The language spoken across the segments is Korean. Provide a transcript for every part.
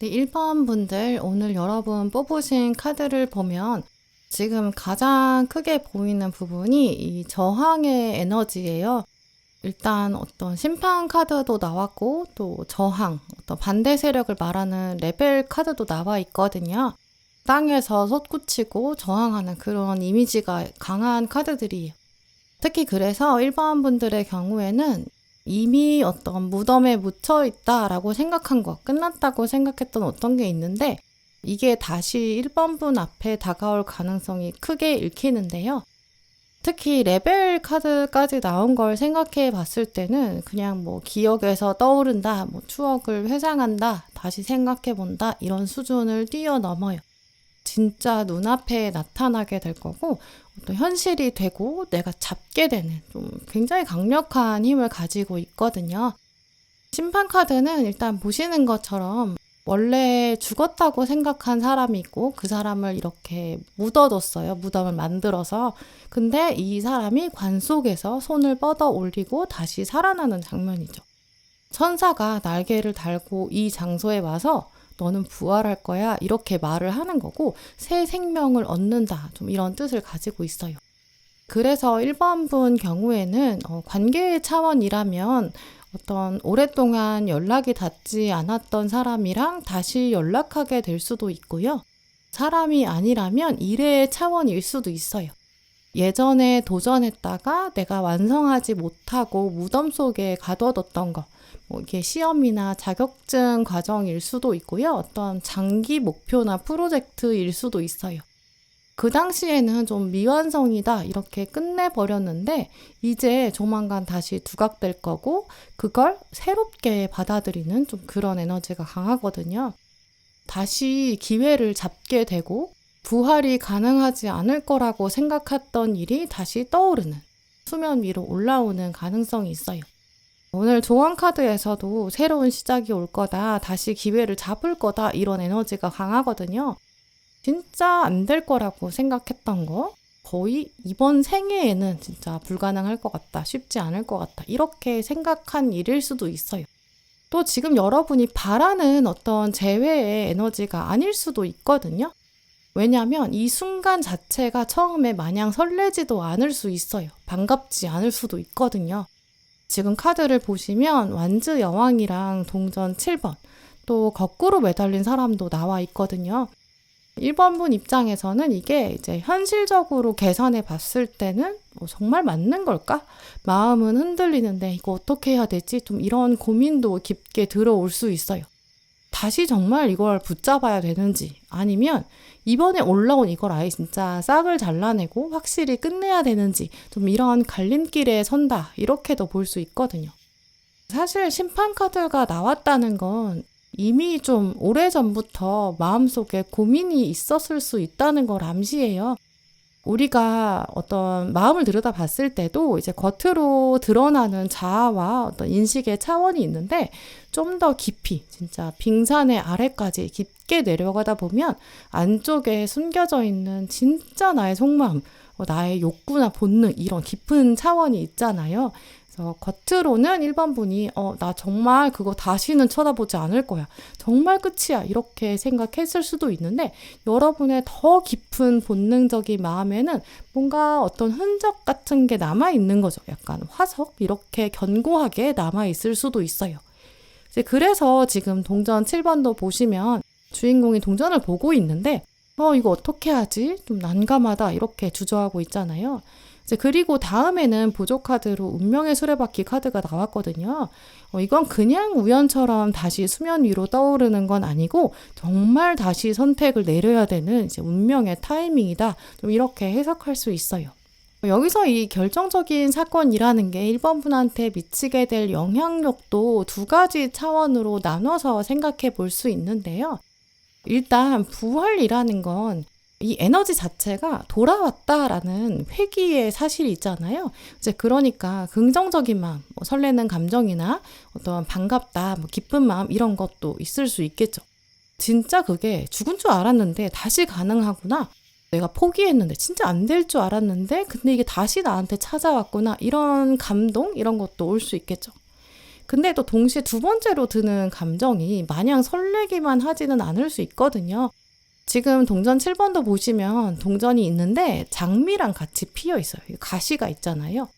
네, 1번 분들 오늘 여러분 뽑으신 카드를 보면 지금 가장 크게 보이는 부분이 이 저항의 에너지예요. 일단 어떤 심판 카드도 나왔고 또 저항, 어떤 반대 세력을 말하는 레벨 카드도 나와 있거든요. 땅에서 솟구치고 저항하는 그런 이미지가 강한 카드들이에요. 특히 그래서 1번 분들의 경우에는 이미 어떤 무덤에 묻혀 있다라고 생각한 거, 끝났다고 생각했던 어떤 게 있는데 이게 다시 1번 분 앞에 다가올 가능성이 크게 읽히는데요. 특히 레벨 카드까지 나온 걸 생각해 봤을 때는 그냥 뭐 기억에서 떠오른다, 뭐 추억을 회상한다, 다시 생각해 본다 이런 수준을 뛰어넘어요. 진짜 눈앞에 나타나게 될 거고 또 현실이 되고 내가 잡게 되는 좀 굉장히 강력한 힘을 가지고 있거든요. 심판 카드는 일단 보시는 것처럼 원래 죽었다고 생각한 사람이 있고 그 사람을 이렇게 묻어뒀어요. 무덤을 만들어서. 근데 이 사람이 관 속에서 손을 뻗어 올리고 다시 살아나는 장면이죠. 천사가 날개를 달고 이 장소에 와서 너는 부활할 거야 이렇게 말을 하는 거고 새 생명을 얻는다 좀 이런 뜻을 가지고 있어요. 그래서 1번 분 경우에는 관계의 차원이라면 어떤 오랫동안 연락이 닿지 않았던 사람이랑 다시 연락하게 될 수도 있고요. 사람이 아니라면 일의 차원일 수도 있어요. 예전에 도전했다가 내가 완성하지 못하고 무덤 속에 가둬뒀던 거 이게 시험이나 자격증 과정일 수도 있고요. 어떤 장기 목표나 프로젝트일 수도 있어요. 그 당시에는 좀 미완성이다 이렇게 끝내버렸는데 이제 조만간 다시 두각될 거고 그걸 새롭게 받아들이는 좀 그런 에너지가 강하거든요. 다시 기회를 잡게 되고 부활이 가능하지 않을 거라고 생각했던 일이 다시 떠오르는 수면 위로 올라오는 가능성이 있어요. 오늘 조언 카드에서도 새로운 시작이 올 거다, 다시 기회를 잡을 거다 이런 에너지가 강하거든요. 진짜 안 될 거라고 생각했던 거 거의 이번 생애에는 진짜 불가능할 것 같다, 쉽지 않을 것 같다 이렇게 생각한 일일 수도 있어요. 또 지금 여러분이 바라는 어떤 재회의 에너지가 아닐 수도 있거든요. 왜냐하면 이 순간 자체가 처음에 마냥 설레지도 않을 수 있어요. 반갑지 않을 수도 있거든요. 지금 카드를 보시면 완즈 여왕이랑 동전 7번 또 거꾸로 매달린 사람도 나와 있거든요. 1번 분 입장에서는 이게 이제 현실적으로 계산해 봤을 때는 정말 맞는 걸까? 마음은 흔들리는데 이거 어떻게 해야 되지? 좀 이런 고민도 깊게 들어올 수 있어요. 다시 정말 이걸 붙잡아야 되는지 아니면 이번에 올라온 이걸 아예 진짜 싹을 잘라내고 확실히 끝내야 되는지 좀 이런 갈림길에 선다 이렇게도 볼 수 있거든요. 사실 심판 카드가 나왔다는 건 이미 좀 오래전부터 마음속에 고민이 있었을 수 있다는 걸 암시해요. 우리가 어떤 마음을 들여다봤을 때도 이제 겉으로 드러나는 자아와 어떤 인식의 차원이 있는데 좀 더 깊이 진짜 빙산의 아래까지 깊게 내려가다 보면 안쪽에 숨겨져 있는 진짜 나의 속마음, 나의 욕구나 본능 이런 깊은 차원이 있잖아요. 그래서 겉으로는 1번 분이 나 정말 그거 다시는 쳐다보지 않을 거야. 정말 끝이야. 이렇게 생각했을 수도 있는데 여러분의 더 깊은 본능적인 마음에는 뭔가 어떤 흔적 같은 게 남아있는 거죠. 약간 화석 이렇게 견고하게 남아있을 수도 있어요. 그래서 지금 동전 7번도 보시면 주인공이 동전을 보고 있는데 이거 어떻게 하지? 좀 난감하다 이렇게 주저하고 있잖아요. 그리고 다음에는 보조 카드로 운명의 수레바퀴 카드가 나왔거든요. 이건 그냥 우연처럼 다시 수면 위로 떠오르는 건 아니고 정말 다시 선택을 내려야 되는 이제 운명의 타이밍이다. 좀 이렇게 해석할 수 있어요. 여기서 이 결정적인 사건이라는 게 1번 분한테 미치게 될 영향력도 두 가지 차원으로 나눠서 생각해 볼 수 있는데요. 일단 부활이라는 건 이 에너지 자체가 돌아왔다라는 회귀의 사실이 있잖아요. 이제 그러니까 긍정적인 마음, 설레는 감정이나 어떤 반갑다, 기쁜 마음 이런 것도 있을 수 있겠죠. 진짜 그게 죽은 줄 알았는데 다시 가능하구나. 내가 포기했는데 진짜 안 될 줄 알았는데 근데 이게 다시 나한테 찾아왔구나. 이런 감동 이런 것도 올 수 있겠죠. 근데 또 동시에 두 번째로 드는 감정이 마냥 설레기만 하지는 않을 수 있거든요. 지금 동전 7번도 보시면 동전이 있는데 장미랑 같이 피어 있어요. 가시가 있잖아요.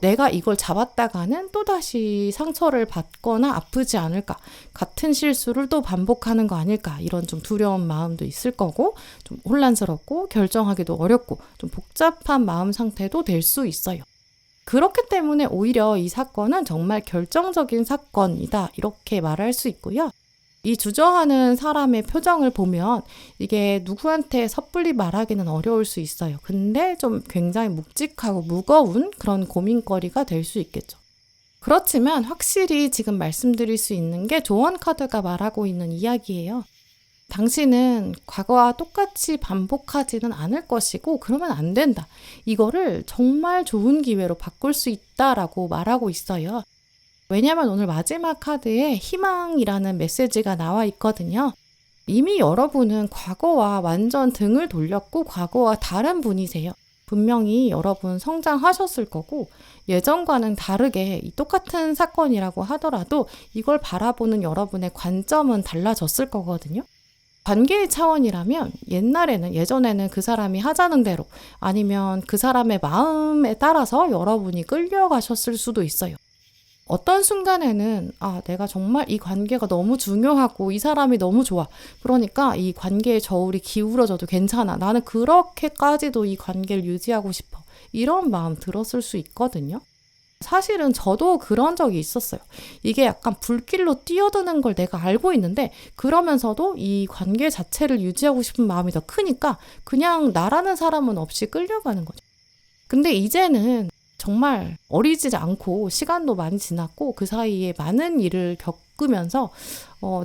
내가 이걸 잡았다가는 또다시 상처를 받거나 아프지 않을까, 같은 실수를 또 반복하는 거 아닐까, 이런 좀 두려운 마음도 있을 거고, 좀 혼란스럽고 결정하기도 어렵고 좀 복잡한 마음 상태도 될 수 있어요. 그렇기 때문에 오히려 이 사건은 정말 결정적인 사건이다, 이렇게 말할 수 있고요. 이 주저하는 사람의 표정을 보면 이게 누구한테 섣불리 말하기는 어려울 수 있어요. 근데 좀 굉장히 묵직하고 무거운 그런 고민거리가 될 수 있겠죠. 그렇지만 확실히 지금 말씀드릴 수 있는 게 조언 카드가 말하고 있는 이야기예요. 당신은 과거와 똑같이 반복하지는 않을 것이고 그러면 안 된다. 이거를 정말 좋은 기회로 바꿀 수 있다라고 말하고 있어요. 왜냐면 오늘 마지막 카드에 희망이라는 메시지가 나와 있거든요. 이미 여러분은 과거와 완전 등을 돌렸고 과거와 다른 분이세요. 분명히 여러분 성장하셨을 거고 예전과는 다르게 이 똑같은 사건이라고 하더라도 이걸 바라보는 여러분의 관점은 달라졌을 거거든요. 관계의 차원이라면 예전에는 그 사람이 하자는 대로 아니면 그 사람의 마음에 따라서 여러분이 끌려가셨을 수도 있어요. 어떤 순간에는 내가 정말 이 관계가 너무 중요하고 이 사람이 너무 좋아. 그러니까 이 관계의 저울이 기울어져도 괜찮아. 나는 그렇게까지도 이 관계를 유지하고 싶어. 이런 마음 들었을 수 있거든요. 사실은 저도 그런 적이 있었어요. 이게 약간 불길로 뛰어드는 걸 내가 알고 있는데 그러면서도 이 관계 자체를 유지하고 싶은 마음이 더 크니까 그냥 나라는 사람은 없이 끌려가는 거죠. 근데 이제는 정말 어리지 않고 시간도 많이 지났고 그 사이에 많은 일을 겪으면서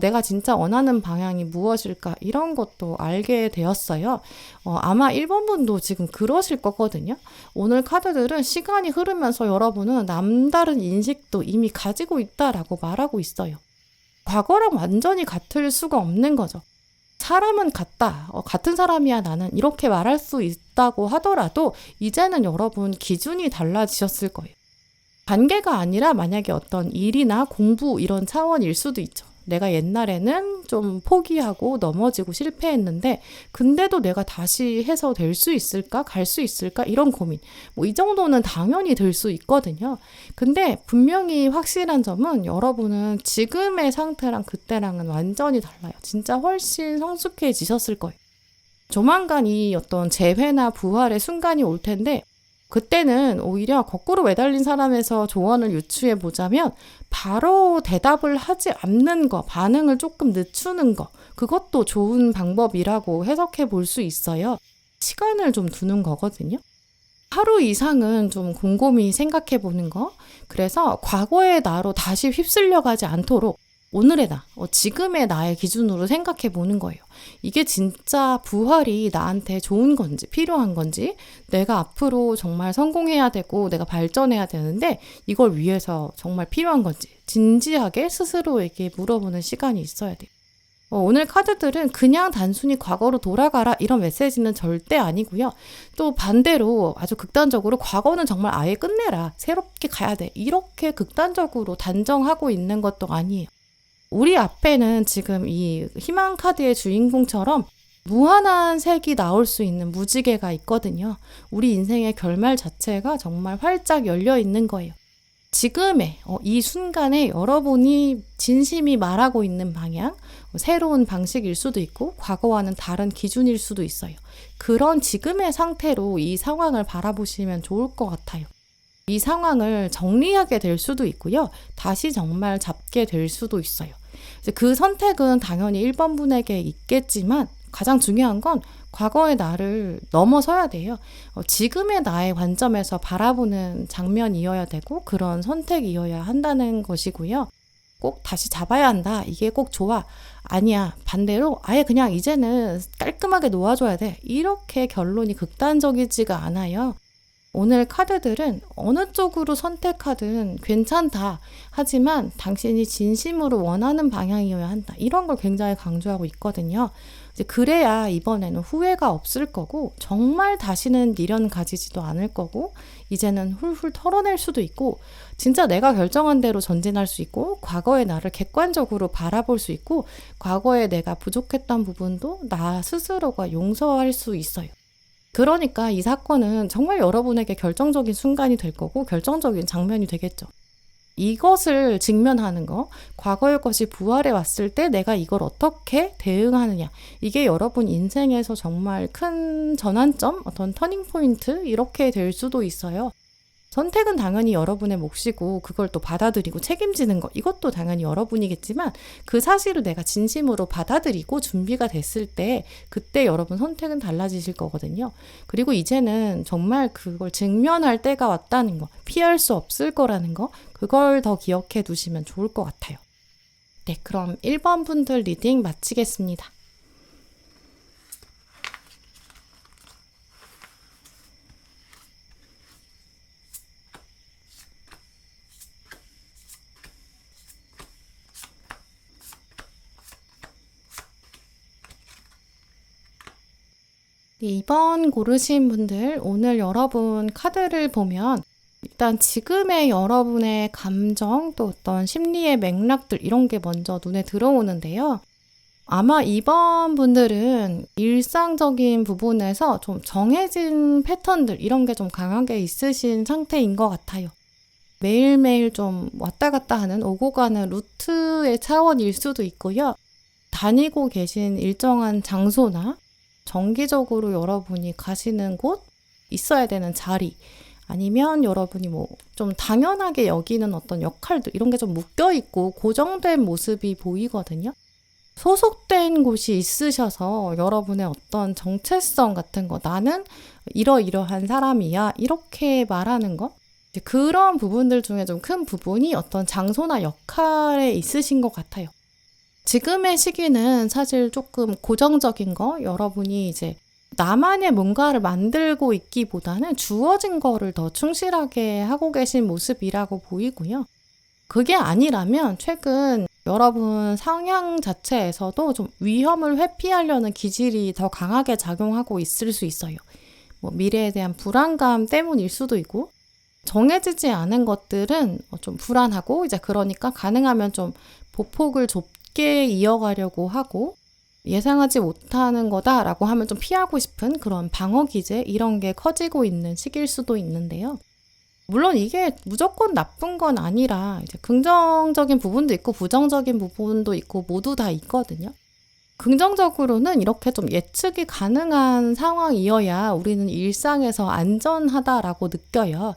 내가 진짜 원하는 방향이 무엇일까 이런 것도 알게 되었어요. 아마 1번 분도 지금 그러실 거거든요. 오늘 카드들은 시간이 흐르면서 여러분은 남다른 인식도 이미 가지고 있다라고 말하고 있어요. 과거랑 완전히 같을 수가 없는 거죠. 사람은 같다. 같은 사람이야 나는 이렇게 말할 수 있다고 하더라도 이제는 여러분 기준이 달라지셨을 거예요. 관계가 아니라 만약에 어떤 일이나 공부 이런 차원일 수도 있죠. 내가 옛날에는 좀 포기하고 넘어지고 실패했는데 근데도 내가 다시 해서 될 수 있을까? 갈 수 있을까? 이런 고민. 이 정도는 당연히 될 수 있거든요. 근데 분명히 확실한 점은 여러분은 지금의 상태랑 그때랑은 완전히 달라요. 진짜 훨씬 성숙해지셨을 거예요. 조만간 이 어떤 재회나 부활의 순간이 올 텐데 그때는 오히려 거꾸로 매달린 사람에서 조언을 유추해 보자면 바로 대답을 하지 않는 거, 반응을 조금 늦추는 거, 그것도 좋은 방법이라고 해석해 볼 수 있어요. 시간을 좀 두는 거거든요. 하루 이상은 좀 곰곰이 생각해 보는 거. 그래서 과거의 나로 다시 휩쓸려 가지 않도록 오늘의 나, 지금의 나의 기준으로 생각해 보는 거예요. 이게 진짜 부활이 나한테 좋은 건지 필요한 건지 내가 앞으로 정말 성공해야 되고 내가 발전해야 되는데 이걸 위해서 정말 필요한 건지 진지하게 스스로에게 물어보는 시간이 있어야 돼요. 오늘 카드들은 그냥 단순히 과거로 돌아가라 이런 메시지는 절대 아니고요. 또 반대로 아주 극단적으로 과거는 정말 아예 끝내라, 새롭게 가야 돼, 이렇게 극단적으로 단정하고 있는 것도 아니에요. 우리 앞에는 지금 이 희망 카드의 주인공처럼 무한한 색이 나올 수 있는 무지개가 있거든요. 우리 인생의 결말 자체가 정말 활짝 열려 있는 거예요. 지금의 이 순간에 여러분이 진심이 말하고 있는 방향, 새로운 방식일 수도 있고 과거와는 다른 기준일 수도 있어요. 그런 지금의 상태로 이 상황을 바라보시면 좋을 것 같아요. 이 상황을 정리하게 될 수도 있고요. 다시 정말 잡게 될 수도 있어요. 그 선택은 당연히 1번 분에게 있겠지만 가장 중요한 건 과거의 나를 넘어서야 돼요. 지금의 나의 관점에서 바라보는 장면이어야 되고 그런 선택이어야 한다는 것이고요. 꼭 다시 잡아야 한다. 이게 꼭 좋아. 아니야. 반대로 아예 그냥 이제는 깔끔하게 놓아줘야 돼. 이렇게 결론이 극단적이지가 않아요. 오늘 카드들은 어느 쪽으로 선택하든 괜찮다. 하지만 당신이 진심으로 원하는 방향이어야 한다. 이런 걸 굉장히 강조하고 있거든요. 이제 그래야 이번에는 후회가 없을 거고 정말 다시는 미련 가지지도 않을 거고 이제는 훌훌 털어낼 수도 있고 진짜 내가 결정한 대로 전진할 수 있고 과거의 나를 객관적으로 바라볼 수 있고 과거에 내가 부족했던 부분도 나 스스로가 용서할 수 있어요. 그러니까 이 사건은 정말 여러분에게 결정적인 순간이 될 거고 결정적인 장면이 되겠죠. 이것을 직면하는 거, 과거의 것이 부활해 왔을 때 내가 이걸 어떻게 대응하느냐. 이게 여러분 인생에서 정말 큰 전환점, 어떤 터닝 포인트 이렇게 될 수도 있어요. 선택은 당연히 여러분의 몫이고 그걸 또 받아들이고 책임지는 거 이것도 당연히 여러분이겠지만 그 사실을 내가 진심으로 받아들이고 준비가 됐을 때 그때 여러분 선택은 달라지실 거거든요. 그리고 이제는 정말 그걸 직면할 때가 왔다는 거, 피할 수 없을 거라는 거 그걸 더 기억해 두시면 좋을 것 같아요. 네, 그럼 1번 분들 리딩 마치겠습니다. 네, 2번 고르신 분들 오늘 여러분 카드를 보면 일단 지금의 여러분의 감정 또 어떤 심리의 맥락들 이런 게 먼저 눈에 들어오는데요. 아마 2번 분들은 일상적인 부분에서 좀 정해진 패턴들 이런 게 좀 강하게 있으신 상태인 것 같아요. 매일매일 좀 왔다 갔다 하는 오고 가는 루트의 차원일 수도 있고요. 다니고 계신 일정한 장소나 정기적으로 여러분이 가시는 곳, 있어야 되는 자리, 아니면 여러분이 뭐 좀 당연하게 여기는 어떤 역할들 이런 게 좀 묶여있고 고정된 모습이 보이거든요. 소속된 곳이 있으셔서 여러분의 어떤 정체성 같은 거, 나는 이러이러한 사람이야 이렇게 말하는 거, 그런 부분들 중에 좀 큰 부분이 어떤 장소나 역할에 있으신 것 같아요. 지금의 시기는 사실 조금 고정적인 거, 여러분이 이제 나만의 뭔가를 만들고 있기보다는 주어진 거를 더 충실하게 하고 계신 모습이라고 보이고요. 그게 아니라면 최근 여러분 성향 자체에서도 좀 위험을 회피하려는 기질이 더 강하게 작용하고 있을 수 있어요. 뭐 미래에 대한 불안감 때문일 수도 있고, 정해지지 않은 것들은 좀 불안하고 이제 그러니까 가능하면 좀 보폭을 좁게 이어가려고 하고 예상하지 못하는 거다라고 하면 좀 피하고 싶은 그런 방어 기제 이런 게 커지고 있는 시기일 수도 있는데요. 물론 이게 무조건 나쁜 건 아니라 이제 긍정적인 부분도 있고 부정적인 부분도 있고 모두 다 있거든요. 긍정적으로는 이렇게 좀 예측이 가능한 상황이어야 우리는 일상에서 안전하다라고 느껴요.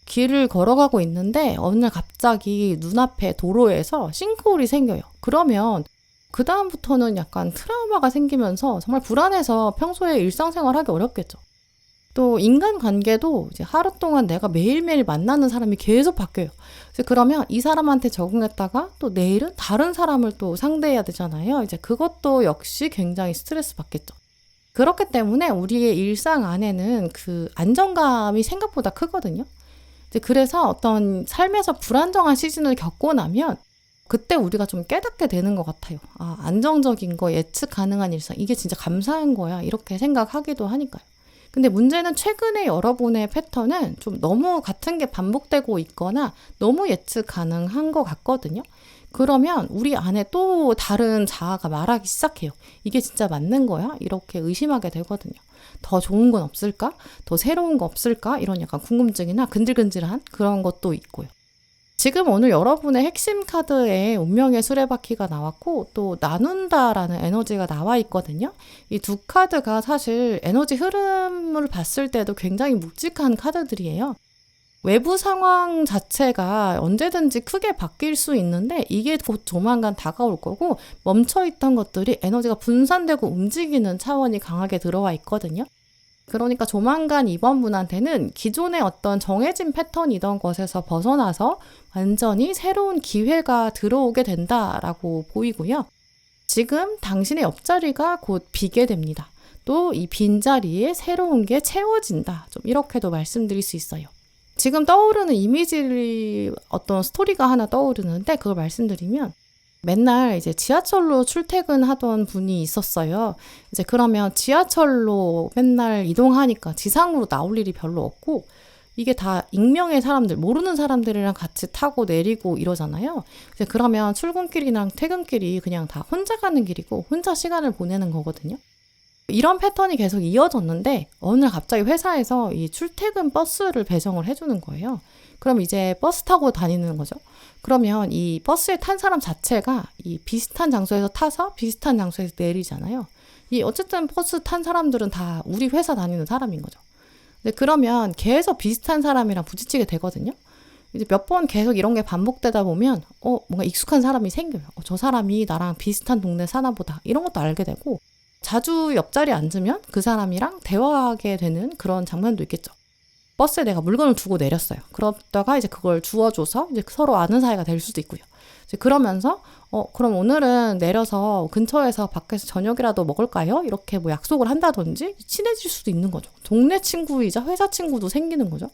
길을 걸어가고 있는데 어느 날 갑자기 눈앞에 도로에서 싱크홀이 생겨요. 그러면 그 다음부터는 약간 트라우마가 생기면서 정말 불안해서 평소에 일상생활하기 어렵겠죠. 또 인간관계도 이제 하루 동안 내가 매일매일 만나는 사람이 계속 바뀌어요. 그러면 이 사람한테 적응했다가 또 내일은 다른 사람을 또 상대해야 되잖아요. 이제 그것도 역시 굉장히 스트레스 받겠죠. 그렇기 때문에 우리의 일상 안에는 그 안정감이 생각보다 크거든요. 이제 그래서 어떤 삶에서 불안정한 시즌을 겪고 나면 그때 우리가 좀 깨닫게 되는 것 같아요. 아, 안정적인 거, 예측 가능한 일상, 이게 진짜 감사한 거야. 이렇게 생각하기도 하니까요. 근데 문제는 최근에 여러분의 패턴은 좀 너무 같은 게 반복되고 있거나 너무 예측 가능한 것 같거든요. 그러면 우리 안에 또 다른 자아가 말하기 시작해요. 이게 진짜 맞는 거야? 이렇게 의심하게 되거든요. 더 좋은 건 없을까? 더 새로운 거 없을까? 이런 약간 궁금증이나 근질근질한 그런 것도 있고요. 지금 오늘 여러분의 핵심 카드에 운명의 수레바퀴가 나왔고 또 나눈다라는 에너지가 나와 있거든요. 이 두 카드가 사실 에너지 흐름을 봤을 때도 굉장히 묵직한 카드들이에요. 외부 상황 자체가 언제든지 크게 바뀔 수 있는데 이게 곧 조만간 다가올 거고 멈춰있던 것들이 에너지가 분산되고 움직이는 차원이 강하게 들어와 있거든요. 그러니까 조만간 이번 분한테는 기존의 어떤 정해진 패턴이던 것에서 벗어나서 완전히 새로운 기회가 들어오게 된다라고 보이고요. 지금 당신의 옆자리가 곧 비게 됩니다. 또 이 빈자리에 새로운 게 채워진다. 좀 이렇게도 말씀드릴 수 있어요. 지금 떠오르는 이미지 어떤 스토리가 하나 떠오르는데 그걸 말씀드리면 맨날 이제 지하철로 출퇴근하던 분이 있었어요. 이제 그러면 지하철로 맨날 이동하니까 지상으로 나올 일이 별로 없고 이게 다 익명의 사람들, 모르는 사람들이랑 같이 타고 내리고 이러잖아요. 이제 그러면 출근길이랑 퇴근길이 그냥 다 혼자 가는 길이고 혼자 시간을 보내는 거거든요. 이런 패턴이 계속 이어졌는데 어느 날 갑자기 회사에서 이 출퇴근 버스를 배정을 해주는 거예요. 그럼 이제 버스 타고 다니는 거죠. 그러면 이 버스에 탄 사람 자체가 이 비슷한 장소에서 타서 비슷한 장소에서 내리잖아요. 이 어쨌든 버스 탄 사람들은 다 우리 회사 다니는 사람인 거죠. 근데 그러면 계속 비슷한 사람이랑 부딪히게 되거든요. 이제 몇 번 계속 이런 게 반복되다 보면 뭔가 익숙한 사람이 생겨요. 저 사람이 나랑 비슷한 동네 사나 보다. 이런 것도 알게 되고 자주 옆자리에 앉으면 그 사람이랑 대화하게 되는 그런 장면도 있겠죠. 버스에 내가 물건을 두고 내렸어요. 그러다가 이제 그걸 주워줘서 이제 서로 아는 사이가 될 수도 있고요. 이제 그러면서 그럼 오늘은 내려서 근처에서 밖에서 저녁이라도 먹을까요? 이렇게 뭐 약속을 한다든지 친해질 수도 있는 거죠. 동네 친구이자 회사 친구도 생기는 거죠.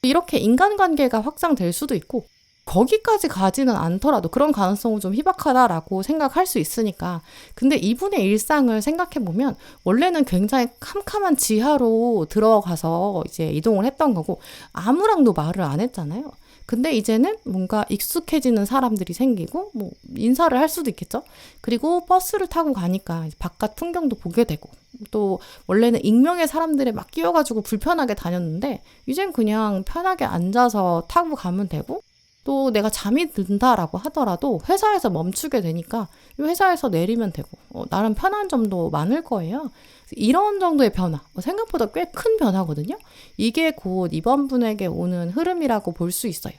이렇게 인간관계가 확장될 수도 있고 거기까지 가지는 않더라도 그런 가능성은 좀 희박하다라고 생각할 수 있으니까. 근데 이분의 일상을 생각해보면 원래는 굉장히 캄캄한 지하로 들어가서 이제 이동을 했던 거고 아무랑도 말을 안 했잖아요. 근데 이제는 뭔가 익숙해지는 사람들이 생기고 뭐 인사를 할 수도 있겠죠. 그리고 버스를 타고 가니까 바깥 풍경도 보게 되고 또 원래는 익명의 사람들에 막 끼어가지고 불편하게 다녔는데 이젠 그냥 편하게 앉아서 타고 가면 되고 또 내가 잠이 든다라고 하더라도 회사에서 멈추게 되니까 회사에서 내리면 되고 나름 편한 점도 많을 거예요. 이런 정도의 변화, 생각보다 꽤 큰 변화거든요. 이게 곧 이번 분에게 오는 흐름이라고 볼 수 있어요.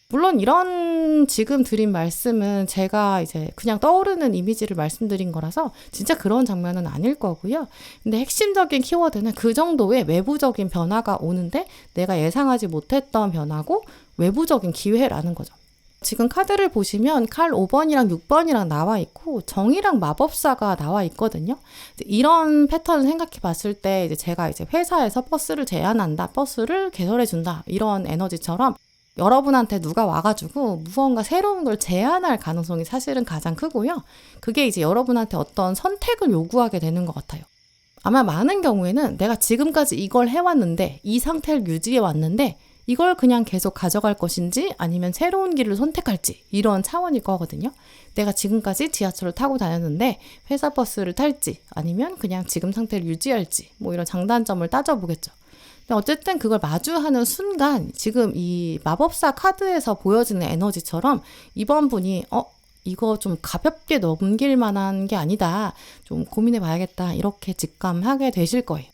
물론 이런 지금 드린 말씀은 제가 이제 그냥 떠오르는 이미지를 말씀드린 거라서 진짜 그런 장면은 아닐 거고요. 근데 핵심적인 키워드는 그 정도의 외부적인 변화가 오는데 내가 예상하지 못했던 변화고 외부적인 기회라는 거죠. 지금 카드를 보시면 칼 5번이랑 6번이랑 나와 있고 정이랑 마법사가 나와 있거든요. 이런 패턴을 생각해 봤을 때 이제 제가 이제 회사에서 버스를 제안한다, 버스를 개설해 준다 이런 에너지처럼 여러분한테 누가 와가지고 무언가 새로운 걸 제안할 가능성이 사실은 가장 크고요. 그게 이제 여러분한테 어떤 선택을 요구하게 되는 것 같아요. 아마 많은 경우에는 내가 지금까지 이걸 해왔는데 이 상태를 유지해 왔는데 이걸 그냥 계속 가져갈 것인지 아니면 새로운 길을 선택할지 이런 차원일 거거든요. 내가 지금까지 지하철을 타고 다녔는데 회사 버스를 탈지 아니면 그냥 지금 상태를 유지할지 뭐 이런 장단점을 따져보겠죠. 근데 어쨌든 그걸 마주하는 순간 지금 이 마법사 카드에서 보여지는 에너지처럼 이번 분이 이거 좀 가볍게 넘길 만한 게 아니다. 좀 고민해 봐야겠다. 이렇게 직감하게 되실 거예요.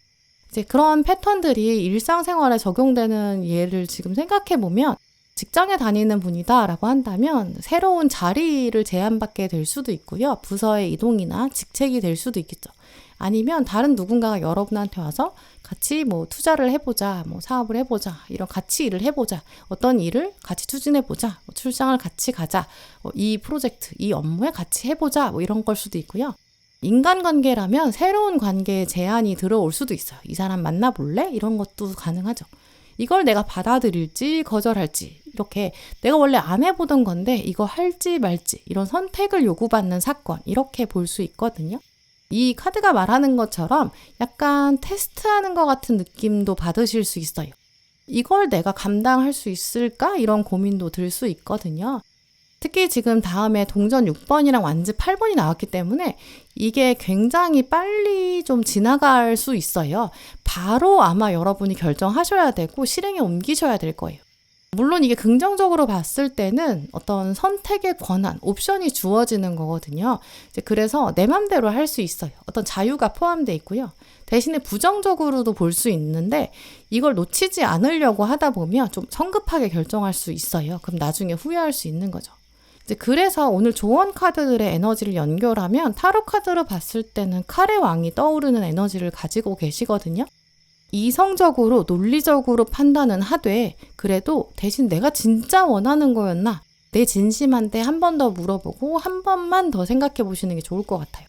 이제 그런 패턴들이 일상생활에 적용되는 예를 지금 생각해 보면 직장에 다니는 분이다라고 한다면 새로운 자리를 제안받게 될 수도 있고요. 부서의 이동이나 직책이 될 수도 있겠죠. 아니면 다른 누군가가 여러분한테 와서 같이 뭐 투자를 해보자, 뭐 사업을 해보자, 이런 같이 일을 해보자, 어떤 일을 같이 추진해보자, 뭐 출장을 같이 가자, 이 프로젝트, 이 업무에 같이 해보자, 뭐 이런 걸 수도 있고요. 인간관계라면 새로운 관계에 제안이 들어올 수도 있어요. 이 사람 만나볼래? 이런 것도 가능하죠. 이걸 내가 받아들일지 거절할지 이렇게 내가 원래 안 해보던 건데 이거 할지 말지 이런 선택을 요구받는 사건 이렇게 볼 수 있거든요. 이 카드가 말하는 것처럼 약간 테스트하는 것 같은 느낌도 받으실 수 있어요. 이걸 내가 감당할 수 있을까? 이런 고민도 들 수 있거든요. 특히 지금 다음에 동전 6번이랑 완즈 8번이 나왔기 때문에 이게 굉장히 빨리 좀 지나갈 수 있어요. 바로 아마 여러분이 결정하셔야 되고 실행에 옮기셔야 될 거예요. 물론 이게 긍정적으로 봤을 때는 어떤 선택의 권한, 옵션이 주어지는 거거든요. 이제 그래서 내 맘대로 할 수 있어요. 어떤 자유가 포함되어 있고요. 대신에 부정적으로도 볼 수 있는데 이걸 놓치지 않으려고 하다 보면 좀 성급하게 결정할 수 있어요. 그럼 나중에 후회할 수 있는 거죠. 이제 그래서 오늘 조언 카드들의 에너지를 연결하면 타로 카드로 봤을 때는 칼의 왕이 떠오르는 에너지를 가지고 계시거든요. 이성적으로 논리적으로 판단은 하되 그래도 대신 내가 진짜 원하는 거였나? 내 진심한테 한 번 더 물어보고 한 번만 더 생각해 보시는 게 좋을 것 같아요.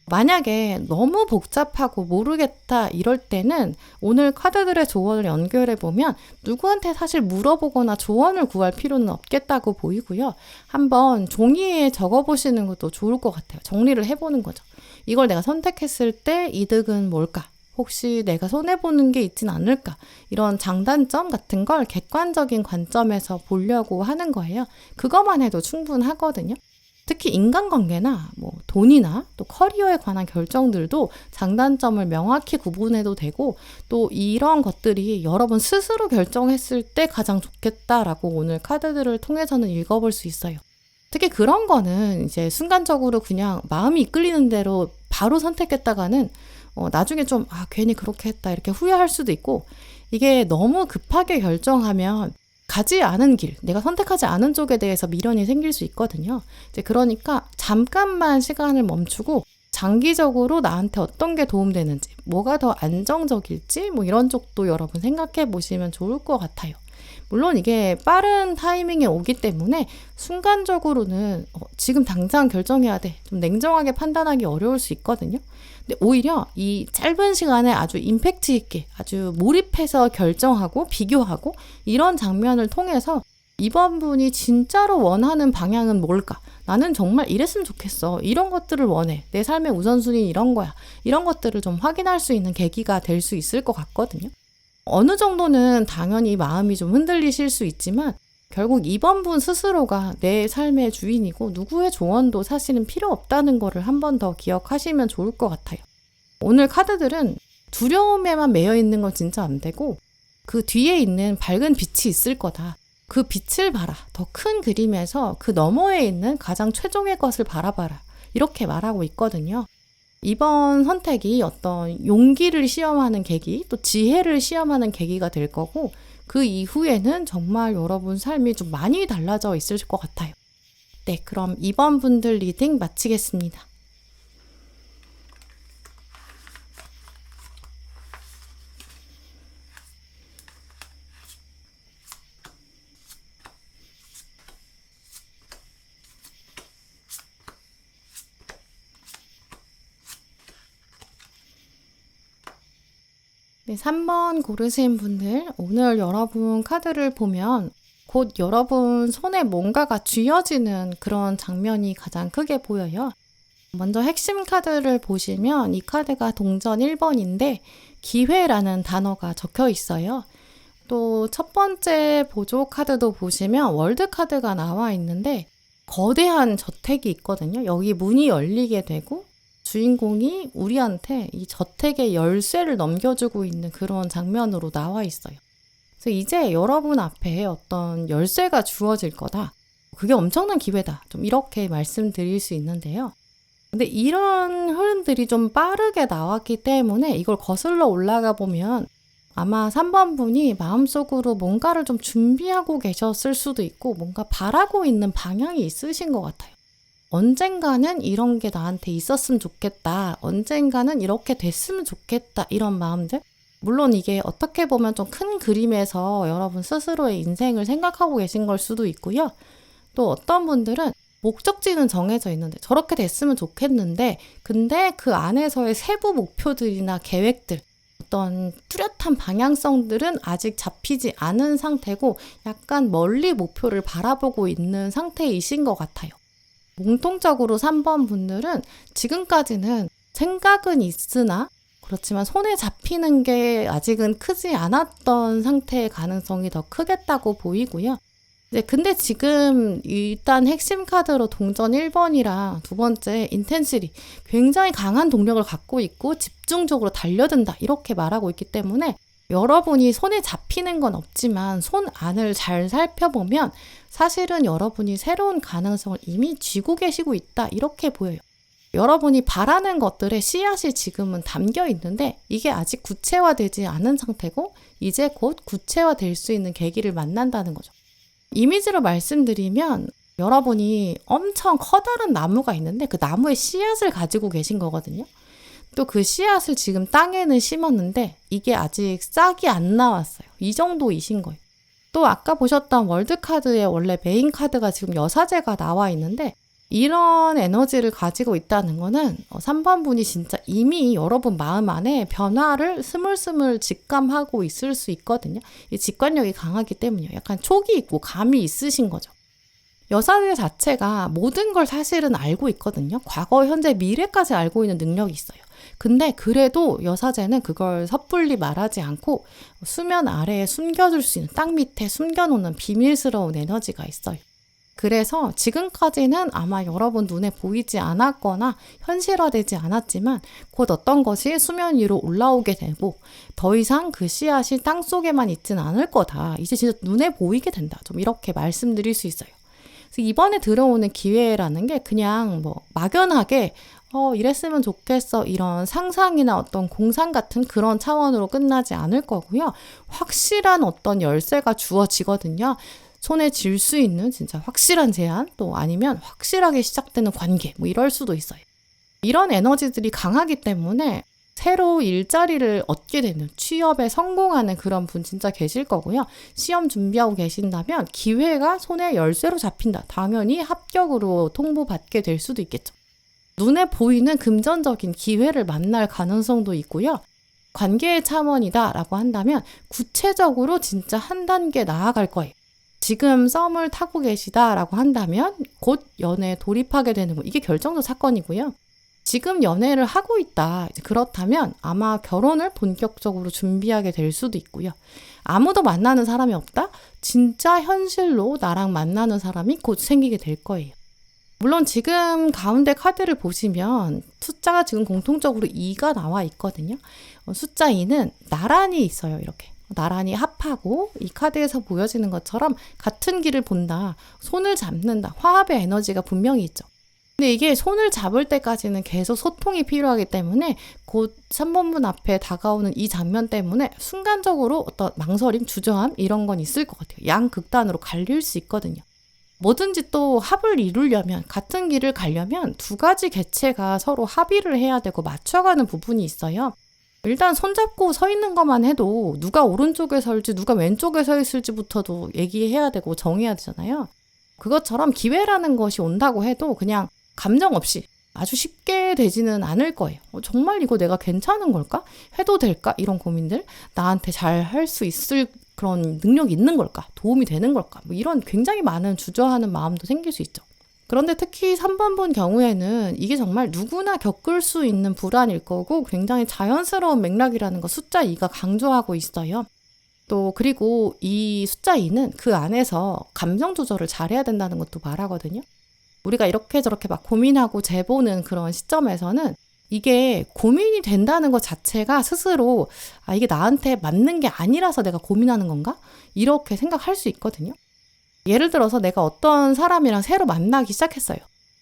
만약에 너무 복잡하고 모르겠다 이럴 때는 오늘 카드들의 조언을 연결해 보면 누구한테 사실 물어보거나 조언을 구할 필요는 없겠다고 보이고요. 한번 종이에 적어보시는 것도 좋을 것 같아요. 정리를 해보는 거죠. 이걸 내가 선택했을 때 이득은 뭘까? 혹시 내가 손해보는 게 있진 않을까? 이런 장단점 같은 걸 객관적인 관점에서 보려고 하는 거예요. 그것만 해도 충분하거든요. 특히 인간관계나 돈이나 또 커리어에 관한 결정들도 장단점을 명확히 구분해도 되고 또 이런 것들이 여러분 스스로 결정했을 때 가장 좋겠다라고 오늘 카드들을 통해서는 읽어볼 수 있어요. 특히 그런 거는 이제 순간적으로 그냥 마음이 이끌리는 대로 바로 선택했다가는 나중에 좀 괜히 그렇게 했다 이렇게 후회할 수도 있고 이게 너무 급하게 결정하면 가지 않은 길, 내가 선택하지 않은 쪽에 대해서 미련이 생길 수 있거든요. 이제 그러니까 잠깐만 시간을 멈추고 장기적으로 나한테 어떤 게 도움되는지, 뭐가 더 안정적일지 이런 쪽도 여러분 생각해 보시면 좋을 것 같아요. 물론 이게 빠른 타이밍에 오기 때문에 순간적으로는 지금 당장 결정해야 돼. 좀 냉정하게 판단하기 어려울 수 있거든요. 근데 오히려 이 짧은 시간에 아주 임팩트 있게 아주 몰입해서 결정하고 비교하고 이런 장면을 통해서 이번 분이 진짜로 원하는 방향은 뭘까? 나는 정말 이랬으면 좋겠어. 이런 것들을 원해. 내 삶의 우선순위 이런 거야. 이런 것들을 좀 확인할 수 있는 계기가 될 수 있을 것 같거든요. 어느 정도는 당연히 마음이 좀 흔들리실 수 있지만 결국 이번 분 스스로가 내 삶의 주인이고 누구의 조언도 사실은 필요 없다는 거를 한 번 더 기억하시면 좋을 것 같아요. 오늘 카드들은 두려움에만 매여 있는 건 진짜 안 되고 그 뒤에 있는 밝은 빛이 있을 거다. 그 빛을 봐라. 더 큰 그림에서 그 너머에 있는 가장 최종의 것을 바라봐라. 이렇게 말하고 있거든요. 이번 선택이 어떤 용기를 시험하는 계기, 또 지혜를 시험하는 계기가 될 거고 그 이후에는 정말 여러분 삶이 좀 많이 달라져 있을 것 같아요. 네, 그럼 이번 분들 리딩 마치겠습니다. 네, 3번 고르신 분들, 오늘 여러분 카드를 보면 곧 여러분 손에 뭔가가 쥐어지는 그런 장면이 가장 크게 보여요. 먼저 핵심 카드를 보시면 이 카드가 동전 1번인데 기회라는 단어가 적혀 있어요. 또 첫 번째 보조 카드도 보시면 월드 카드가 나와 있는데 거대한 저택이 있거든요. 여기 문이 열리게 되고 주인공이 우리한테 이 저택의 열쇠를 넘겨주고 있는 그런 장면으로 나와 있어요. 그래서 이제 여러분 앞에 어떤 열쇠가 주어질 거다. 그게 엄청난 기회다. 좀 이렇게 말씀드릴 수 있는데요. 근데 이런 흐름들이 좀 빠르게 나왔기 때문에 이걸 거슬러 올라가 보면 아마 3번 분이 마음속으로 뭔가를 좀 준비하고 계셨을 수도 있고 뭔가 바라고 있는 방향이 있으신 것 같아요. 언젠가는 이런 게 나한테 있었으면 좋겠다. 언젠가는 이렇게 됐으면 좋겠다. 이런 마음들. 물론 이게 어떻게 보면 좀 큰 그림에서 여러분 스스로의 인생을 생각하고 계신 걸 수도 있고요. 또 어떤 분들은 목적지는 정해져 있는데 저렇게 됐으면 좋겠는데 근데 그 안에서의 세부 목표들이나 계획들 어떤 뚜렷한 방향성들은 아직 잡히지 않은 상태고 약간 멀리 목표를 바라보고 있는 상태이신 것 같아요. 공통적으로 3번 분들은 지금까지는 생각은 있으나 그렇지만 손에 잡히는 게 아직은 크지 않았던 상태의 가능성이 더 크겠다고 보이고요. 네, 근데 지금 일단 핵심 카드로 동전 1번이랑 두 번째 인텐시리 굉장히 강한 동력을 갖고 있고 집중적으로 달려든다 이렇게 말하고 있기 때문에 여러분이 손에 잡히는 건 없지만 손 안을 잘 살펴보면 사실은 여러분이 새로운 가능성을 이미 쥐고 계시고 있다 이렇게 보여요. 여러분이 바라는 것들의 씨앗이 지금은 담겨 있는데 이게 아직 구체화되지 않은 상태고 이제 곧 구체화될 수 있는 계기를 만난다는 거죠. 이미지로 말씀드리면 여러분이 엄청 커다란 나무가 있는데 그 나무의 씨앗을 가지고 계신 거거든요. 또 그 씨앗을 지금 땅에는 심었는데 이게 아직 싹이 안 나왔어요. 이 정도이신 거예요. 또 아까 보셨던 월드카드의 원래 메인 카드가 지금 여사제가 나와 있는데 이런 에너지를 가지고 있다는 거는 3번 분이 진짜 이미 여러분 마음 안에 변화를 스물스물 직감하고 있을 수 있거든요. 이 직관력이 강하기 때문이요. 약간 촉이 있고 감이 있으신 거죠. 여사들 자체가 모든 걸 사실은 알고 있거든요. 과거, 현재, 미래까지 알고 있는 능력이 있어요. 근데 그래도 여사제는 그걸 섣불리 말하지 않고 수면 아래에 숨겨줄 수 있는, 땅 밑에 숨겨놓는 비밀스러운 에너지가 있어요. 그래서 지금까지는 아마 여러분 눈에 보이지 않았거나 현실화되지 않았지만 곧 어떤 것이 수면 위로 올라오게 되고 더 이상 그 씨앗이 땅속에만 있진 않을 거다. 이제 진짜 눈에 보이게 된다. 좀 이렇게 말씀드릴 수 있어요. 그래서 이번에 들어오는 기회라는 게 그냥 막연하게 이랬으면 좋겠어 이런 상상이나 어떤 공상 같은 그런 차원으로 끝나지 않을 거고요. 확실한 어떤 열쇠가 주어지거든요. 손에 쥘 수 있는 진짜 확실한 제안, 또 아니면 확실하게 시작되는 관계, 이럴 수도 있어요. 이런 에너지들이 강하기 때문에 새로 일자리를 얻게 되는, 취업에 성공하는 그런 분 진짜 계실 거고요. 시험 준비하고 계신다면 기회가 손에 열쇠로 잡힌다. 당연히 합격으로 통보받게 될 수도 있겠죠. 눈에 보이는 금전적인 기회를 만날 가능성도 있고요. 관계의 차원이다라고 한다면 구체적으로 진짜 한 단계 나아갈 거예요. 지금 썸을 타고 계시다라고 한다면 곧 연애에 돌입하게 되는 거, 이게 결정적 사건이고요. 지금 연애를 하고 있다. 그렇다면 아마 결혼을 본격적으로 준비하게 될 수도 있고요. 아무도 만나는 사람이 없다? 진짜 현실로 나랑 만나는 사람이 곧 생기게 될 거예요. 물론 지금 가운데 카드를 보시면 숫자가 지금 공통적으로 2가 나와 있거든요. 숫자 2는 나란히 있어요. 이렇게. 나란히 합하고 이 카드에서 보여지는 것처럼 같은 길을 본다. 손을 잡는다. 화합의 에너지가 분명히 있죠. 근데 이게 손을 잡을 때까지는 계속 소통이 필요하기 때문에 곧 3번분 앞에 다가오는 이 장면 때문에 순간적으로 어떤 망설임, 주저함 이런 건 있을 것 같아요. 양극단으로 갈릴 수 있거든요. 뭐든지 또 합을 이루려면, 같은 길을 가려면 두 가지 객체가 서로 합의를 해야 되고 맞춰가는 부분이 있어요. 일단 손잡고 서 있는 것만 해도 누가 오른쪽에 설지 누가 왼쪽에 서 있을지부터도 얘기해야 되고 정해야 되잖아요. 그것처럼 기회라는 것이 온다고 해도 그냥 감정 없이 아주 쉽게 되지는 않을 거예요. 정말 이거 내가 괜찮은 걸까? 해도 될까? 이런 고민들, 나한테 잘 할 수 있을 그런 능력이 있는 걸까? 도움이 되는 걸까? 이런 굉장히 많은 주저하는 마음도 생길 수 있죠. 그런데 특히 3번 분 경우에는 이게 정말 누구나 겪을 수 있는 불안일 거고 굉장히 자연스러운 맥락이라는 거 숫자 2가 강조하고 있어요. 또 그리고 이 숫자 2는 그 안에서 감정 조절을 잘해야 된다는 것도 말하거든요. 우리가 이렇게 저렇게 막 고민하고 재보는 그런 시점에서는 이게 고민이 된다는 것 자체가 스스로 이게 나한테 맞는 게 아니라서 내가 고민하는 건가? 이렇게 생각할 수 있거든요. 예를 들어서 내가 어떤 사람이랑 새로 만나기 시작했어요.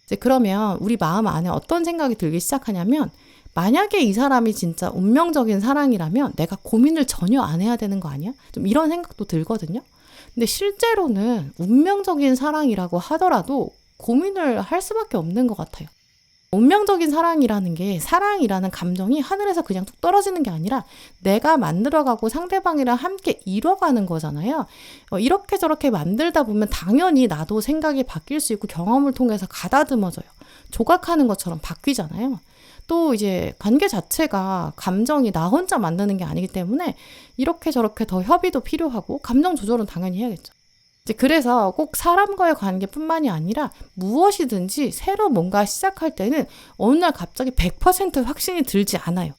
이제 그러면 우리 마음 안에 어떤 생각이 들기 시작하냐면 만약에 이 사람이 진짜 운명적인 사랑이라면 내가 고민을 전혀 안 해야 되는 거 아니야? 좀 이런 생각도 들거든요. 근데 실제로는 운명적인 사랑이라고 하더라도 고민을 할 수밖에 없는 것 같아요. 운명적인 사랑이라는 게, 사랑이라는 감정이 하늘에서 그냥 뚝 떨어지는 게 아니라 내가 만들어가고 상대방이랑 함께 이뤄가는 거잖아요. 이렇게 저렇게 만들다 보면 당연히 나도 생각이 바뀔 수 있고 경험을 통해서 가다듬어져요. 조각하는 것처럼 바뀌잖아요. 또 이제 관계 자체가 감정이 나 혼자 만드는 게 아니기 때문에 이렇게 저렇게 더 협의도 필요하고 감정 조절은 당연히 해야겠죠. 그래서 꼭 사람과의 관계뿐만이 아니라 무엇이든지 새로 뭔가 시작할 때는 어느 날 갑자기 100% 확신이 들지 않아요.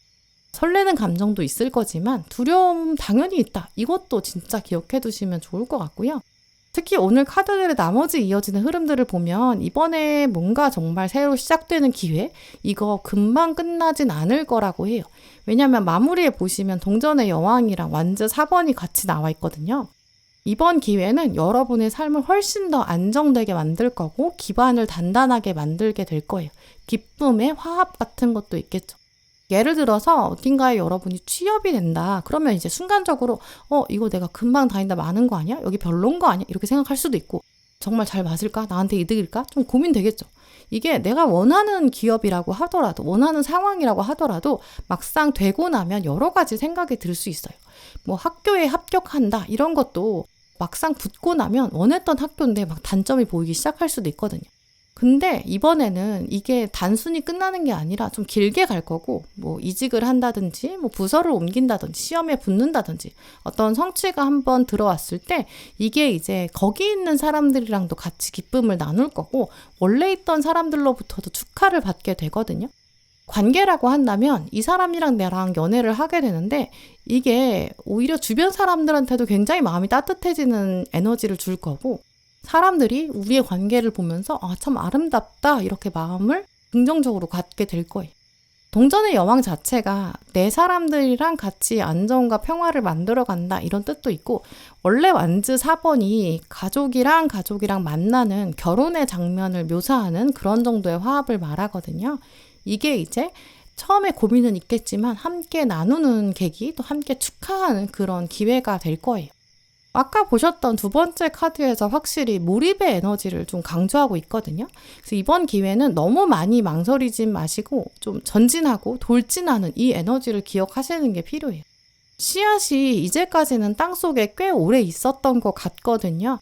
설레는 감정도 있을 거지만 두려움 당연히 있다. 이것도 진짜 기억해 두시면 좋을 것 같고요. 특히 오늘 카드들의 나머지 이어지는 흐름들을 보면 이번에 뭔가 정말 새로 시작되는 기회, 이거 금방 끝나진 않을 거라고 해요. 왜냐하면 마무리에 보시면 동전의 여왕이랑 완즈 4번이 같이 나와 있거든요. 이번 기회는 여러분의 삶을 훨씬 더 안정되게 만들 거고 기반을 단단하게 만들게 될 거예요. 기쁨의 화합 같은 것도 있겠죠. 예를 들어서 어딘가에 여러분이 취업이 된다. 그러면 이제 순간적으로 이거 내가 금방 다닌다 많은 거 아니야? 여기 별론 거 아니야? 이렇게 생각할 수도 있고 정말 잘 맞을까? 나한테 이득일까? 좀 고민되겠죠. 이게 내가 원하는 기업이라고 하더라도 원하는 상황이라고 하더라도 막상 되고 나면 여러 가지 생각이 들 수 있어요. 학교에 합격한다 이런 것도 막상 붙고 나면 원했던 학교인데 막 단점이 보이기 시작할 수도 있거든요. 근데 이번에는 이게 단순히 끝나는 게 아니라 좀 길게 갈 거고, 뭐 이직을 한다든지, 뭐 부서를 옮긴다든지, 시험에 붙는다든지, 어떤 성취가 한번 들어왔을 때 이게 이제 거기 있는 사람들이랑도 같이 기쁨을 나눌 거고, 원래 있던 사람들로부터도 축하를 받게 되거든요. 관계라고 한다면 이 사람이랑 나랑 연애를 하게 되는데 이게 오히려 주변 사람들한테도 굉장히 마음이 따뜻해지는 에너지를 줄 거고, 사람들이 우리의 관계를 보면서 참 아름답다 이렇게 마음을 긍정적으로 갖게 될 거예요. 동전의 여왕 자체가 내 사람들이랑 같이 안정과 평화를 만들어 간다 이런 뜻도 있고, 원래 완즈 4번이 가족이랑 만나는 결혼의 장면을 묘사하는 그런 정도의 화합을 말하거든요. 이게 이제 처음에 고민은 있겠지만 함께 나누는 계기, 또 함께 축하하는 그런 기회가 될 거예요. 아까 보셨던 두 번째 카드에서 확실히 몰입의 에너지를 좀 강조하고 있거든요. 그래서 이번 기회는 너무 많이 망설이지 마시고 좀 전진하고 돌진하는 이 에너지를 기억하시는 게 필요해요. 씨앗이 이제까지는 땅속에 꽤 오래 있었던 것 같거든요.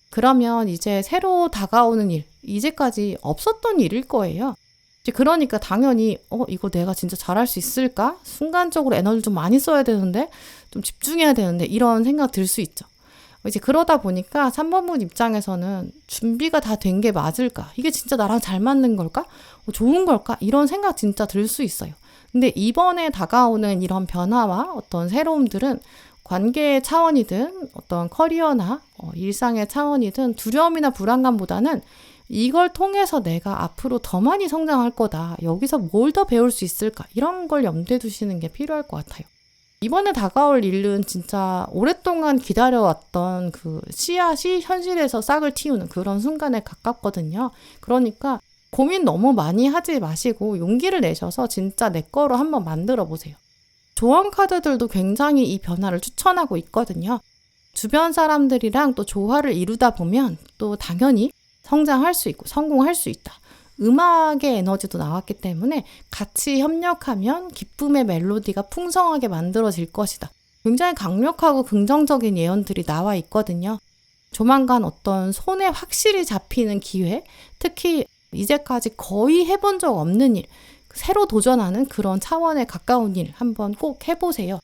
그러면 이제 새로 다가오는 일, 이제까지 없었던 일일 거예요. 그러니까 당연히 이거 내가 진짜 잘할 수 있을까? 순간적으로 에너지를 좀 많이 써야 되는데, 좀 집중해야 되는데, 이런 생각 들 수 있죠. 이제 그러다 보니까 3번 분 입장에서는 준비가 다 된 게 맞을까? 이게 진짜 나랑 잘 맞는 걸까? 좋은 걸까? 이런 생각 진짜 들 수 있어요. 근데 이번에 다가오는 이런 변화와 어떤 새로움들은 관계의 차원이든 어떤 커리어나 일상의 차원이든 두려움이나 불안감보다는 이걸 통해서 내가 앞으로 더 많이 성장할 거다. 여기서 뭘 더 배울 수 있을까? 이런 걸 염두에 두시는 게 필요할 것 같아요. 이번에 다가올 일은 진짜 오랫동안 기다려왔던 그 씨앗이 현실에서 싹을 틔우는 그런 순간에 가깝거든요. 그러니까 고민 너무 많이 하지 마시고 용기를 내셔서 진짜 내 거로 한번 만들어 보세요. 조언 카드들도 굉장히 이 변화를 추천하고 있거든요. 주변 사람들이랑 또 조화를 이루다 보면 또 당연히 성장할 수 있고 성공할 수 있다. 음악의 에너지도 나왔기 때문에 같이 협력하면 기쁨의 멜로디가 풍성하게 만들어질 것이다. 굉장히 강력하고 긍정적인 예언들이 나와 있거든요. 조만간 어떤 손에 확실히 잡히는 기회, 특히 이제까지 거의 해본 적 없는 일, 새로 도전하는 그런 차원에 가까운 일 한번 꼭 해보세요.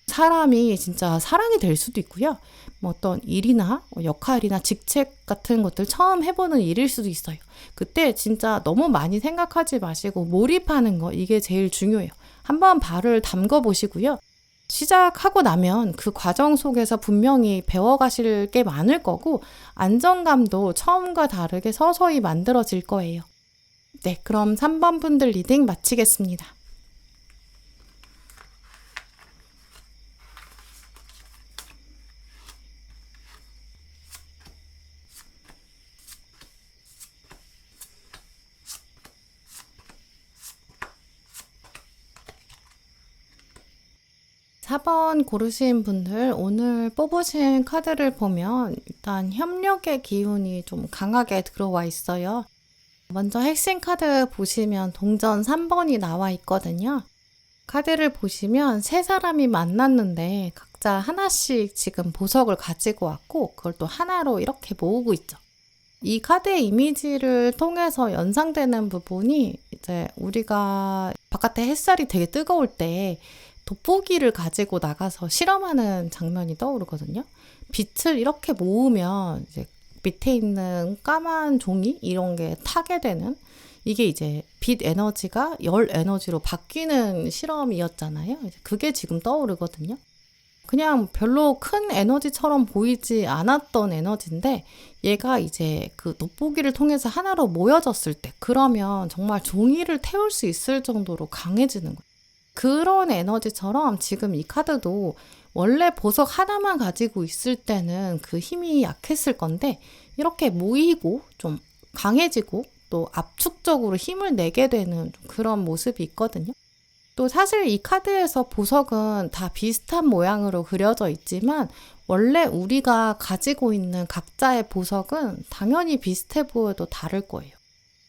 사람이 진짜 사랑이 될 수도 있고요. 뭐 어떤 일이나 역할이나 직책 같은 것들 처음 해보는 일일 수도 있어요. 그때 진짜 너무 많이 생각하지 마시고 몰입하는 거, 이게 제일 중요해요. 한번 발을 담궈 보시고요. 시작하고 나면 그 과정 속에서 분명히 배워가실 게 많을 거고, 안정감도 처음과 다르게 서서히 만들어질 거예요. 네, 그럼 3번 분들 리딩 마치겠습니다. 4번 고르신 분들, 오늘 뽑으신 카드를 보면 일단 협력의 기운이 좀 강하게 들어와 있어요. 먼저 핵심 카드 보시면 동전 3번이 나와 있거든요. 카드를 보시면 세 사람이 만났는데 각자 하나씩 지금 보석을 가지고 왔고, 그걸 또 하나로 이렇게 모으고 있죠. 이 카드의 이미지를 통해서 연상되는 부분이 이제 우리가 바깥에 햇살이 되게 뜨거울 때 돋보기를 가지고 나가서 실험하는 장면이 떠오르거든요. 빛을 이렇게 모으면 이제 밑에 있는 까만 종이 이런 게 타게 되는, 이게 이제 빛 에너지가 열 에너지로 바뀌는 실험이었잖아요. 그게 지금 떠오르거든요. 그냥 별로 큰 에너지처럼 보이지 않았던 에너지인데 얘가 이제 그 돋보기를 통해서 하나로 모여졌을 때, 그러면 정말 종이를 태울 수 있을 정도로 강해지는 거예요. 그런 에너지처럼 지금 이 카드도 원래 보석 하나만 가지고 있을 때는 그 힘이 약했을 건데, 이렇게 모이고 좀 강해지고 또 압축적으로 힘을 내게 되는 그런 모습이 있거든요. 또 사실 이 카드에서 보석은 다 비슷한 모양으로 그려져 있지만 원래 우리가 가지고 있는 각자의 보석은 당연히 비슷해 보여도 다를 거예요.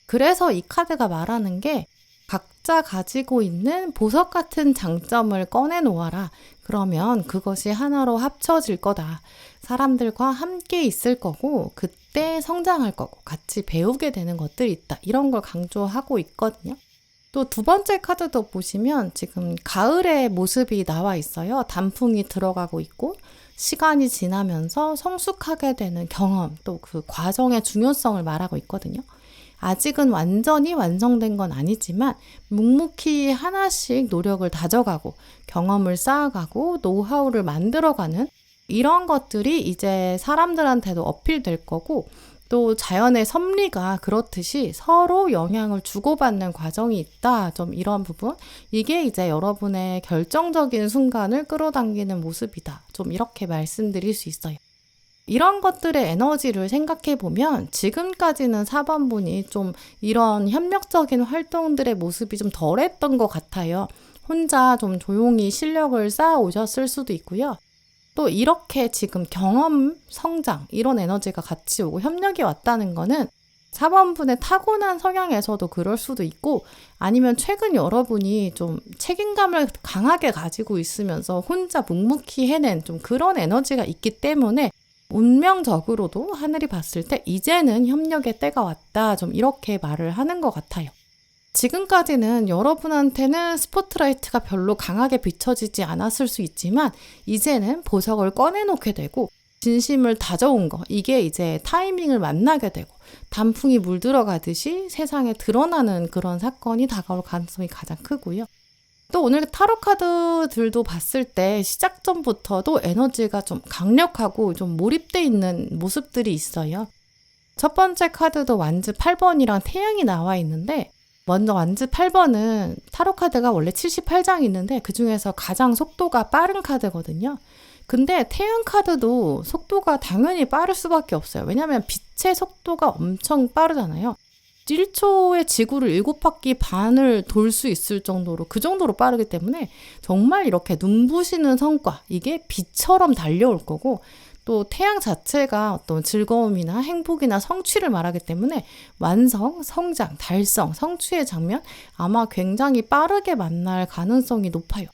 그래서 이 카드가 말하는 게 각자 가지고 있는 보석 같은 장점을 꺼내 놓아라. 그러면 그것이 하나로 합쳐질 거다. 사람들과 함께 있을 거고, 때 성장할 거고 같이 배우게 되는 것들이 있다. 이런 걸 강조하고 있거든요. 또 두 번째 카드도 보시면 지금 가을의 모습이 나와 있어요. 단풍이 들어가고 있고 시간이 지나면서 성숙하게 되는 경험, 또 그 과정의 중요성을 말하고 있거든요. 아직은 완전히 완성된 건 아니지만 묵묵히 하나씩 노력을 다져가고 경험을 쌓아가고 노하우를 만들어가는 이런 것들이 이제 사람들한테도 어필될 거고, 또 자연의 섭리가 그렇듯이 서로 영향을 주고받는 과정이 있다. 좀 이런 부분. 이게 이제 여러분의 결정적인 순간을 끌어당기는 모습이다. 좀 이렇게 말씀드릴 수 있어요. 이런 것들의 에너지를 생각해 보면 지금까지는 4번분이 좀 이런 협력적인 활동들의 모습이 좀 덜했던 것 같아요. 혼자 좀 조용히 실력을 쌓아 오셨을 수도 있고요. 또 이렇게 지금 경험, 성장 이런 에너지가 같이 오고 협력이 왔다는 거는 4번분의 타고난 성향에서도 그럴 수도 있고, 아니면 최근 여러분이 좀 책임감을 강하게 가지고 있으면서 혼자 묵묵히 해낸 좀 그런 에너지가 있기 때문에 운명적으로도 하늘이 봤을 때 이제는 협력의 때가 왔다. 좀 이렇게 말을 하는 것 같아요. 지금까지는 여러분한테는 스포트라이트가 별로 강하게 비춰지지 않았을 수 있지만 이제는 보석을 꺼내놓게 되고 진심을 다져온 거, 이게 이제 타이밍을 만나게 되고 단풍이 물들어가듯이 세상에 드러나는 그런 사건이 다가올 가능성이 가장 크고요. 또 오늘 타로 카드들도 봤을 때 시작 전부터도 에너지가 좀 강력하고 좀 몰입돼 있는 모습들이 있어요. 첫 번째 카드도 완즈 8번이랑 태양이 나와 있는데, 먼저 완즈 8번은 타로 카드가 원래 78장이 있는데 그 중에서 가장 속도가 빠른 카드거든요. 근데 태양 카드도 속도가 당연히 빠를 수밖에 없어요. 왜냐하면 빛의 속도가 엄청 빠르잖아요. 1초에 지구를 7바퀴 반을 돌 수 있을 정도로, 그 정도로 빠르기 때문에 정말 이렇게 눈부시는 성과, 이게 빛처럼 달려올 거고, 또 태양 자체가 어떤 즐거움이나 행복이나 성취를 말하기 때문에 완성, 성장, 달성, 성취의 장면 아마 굉장히 빠르게 만날 가능성이 높아요.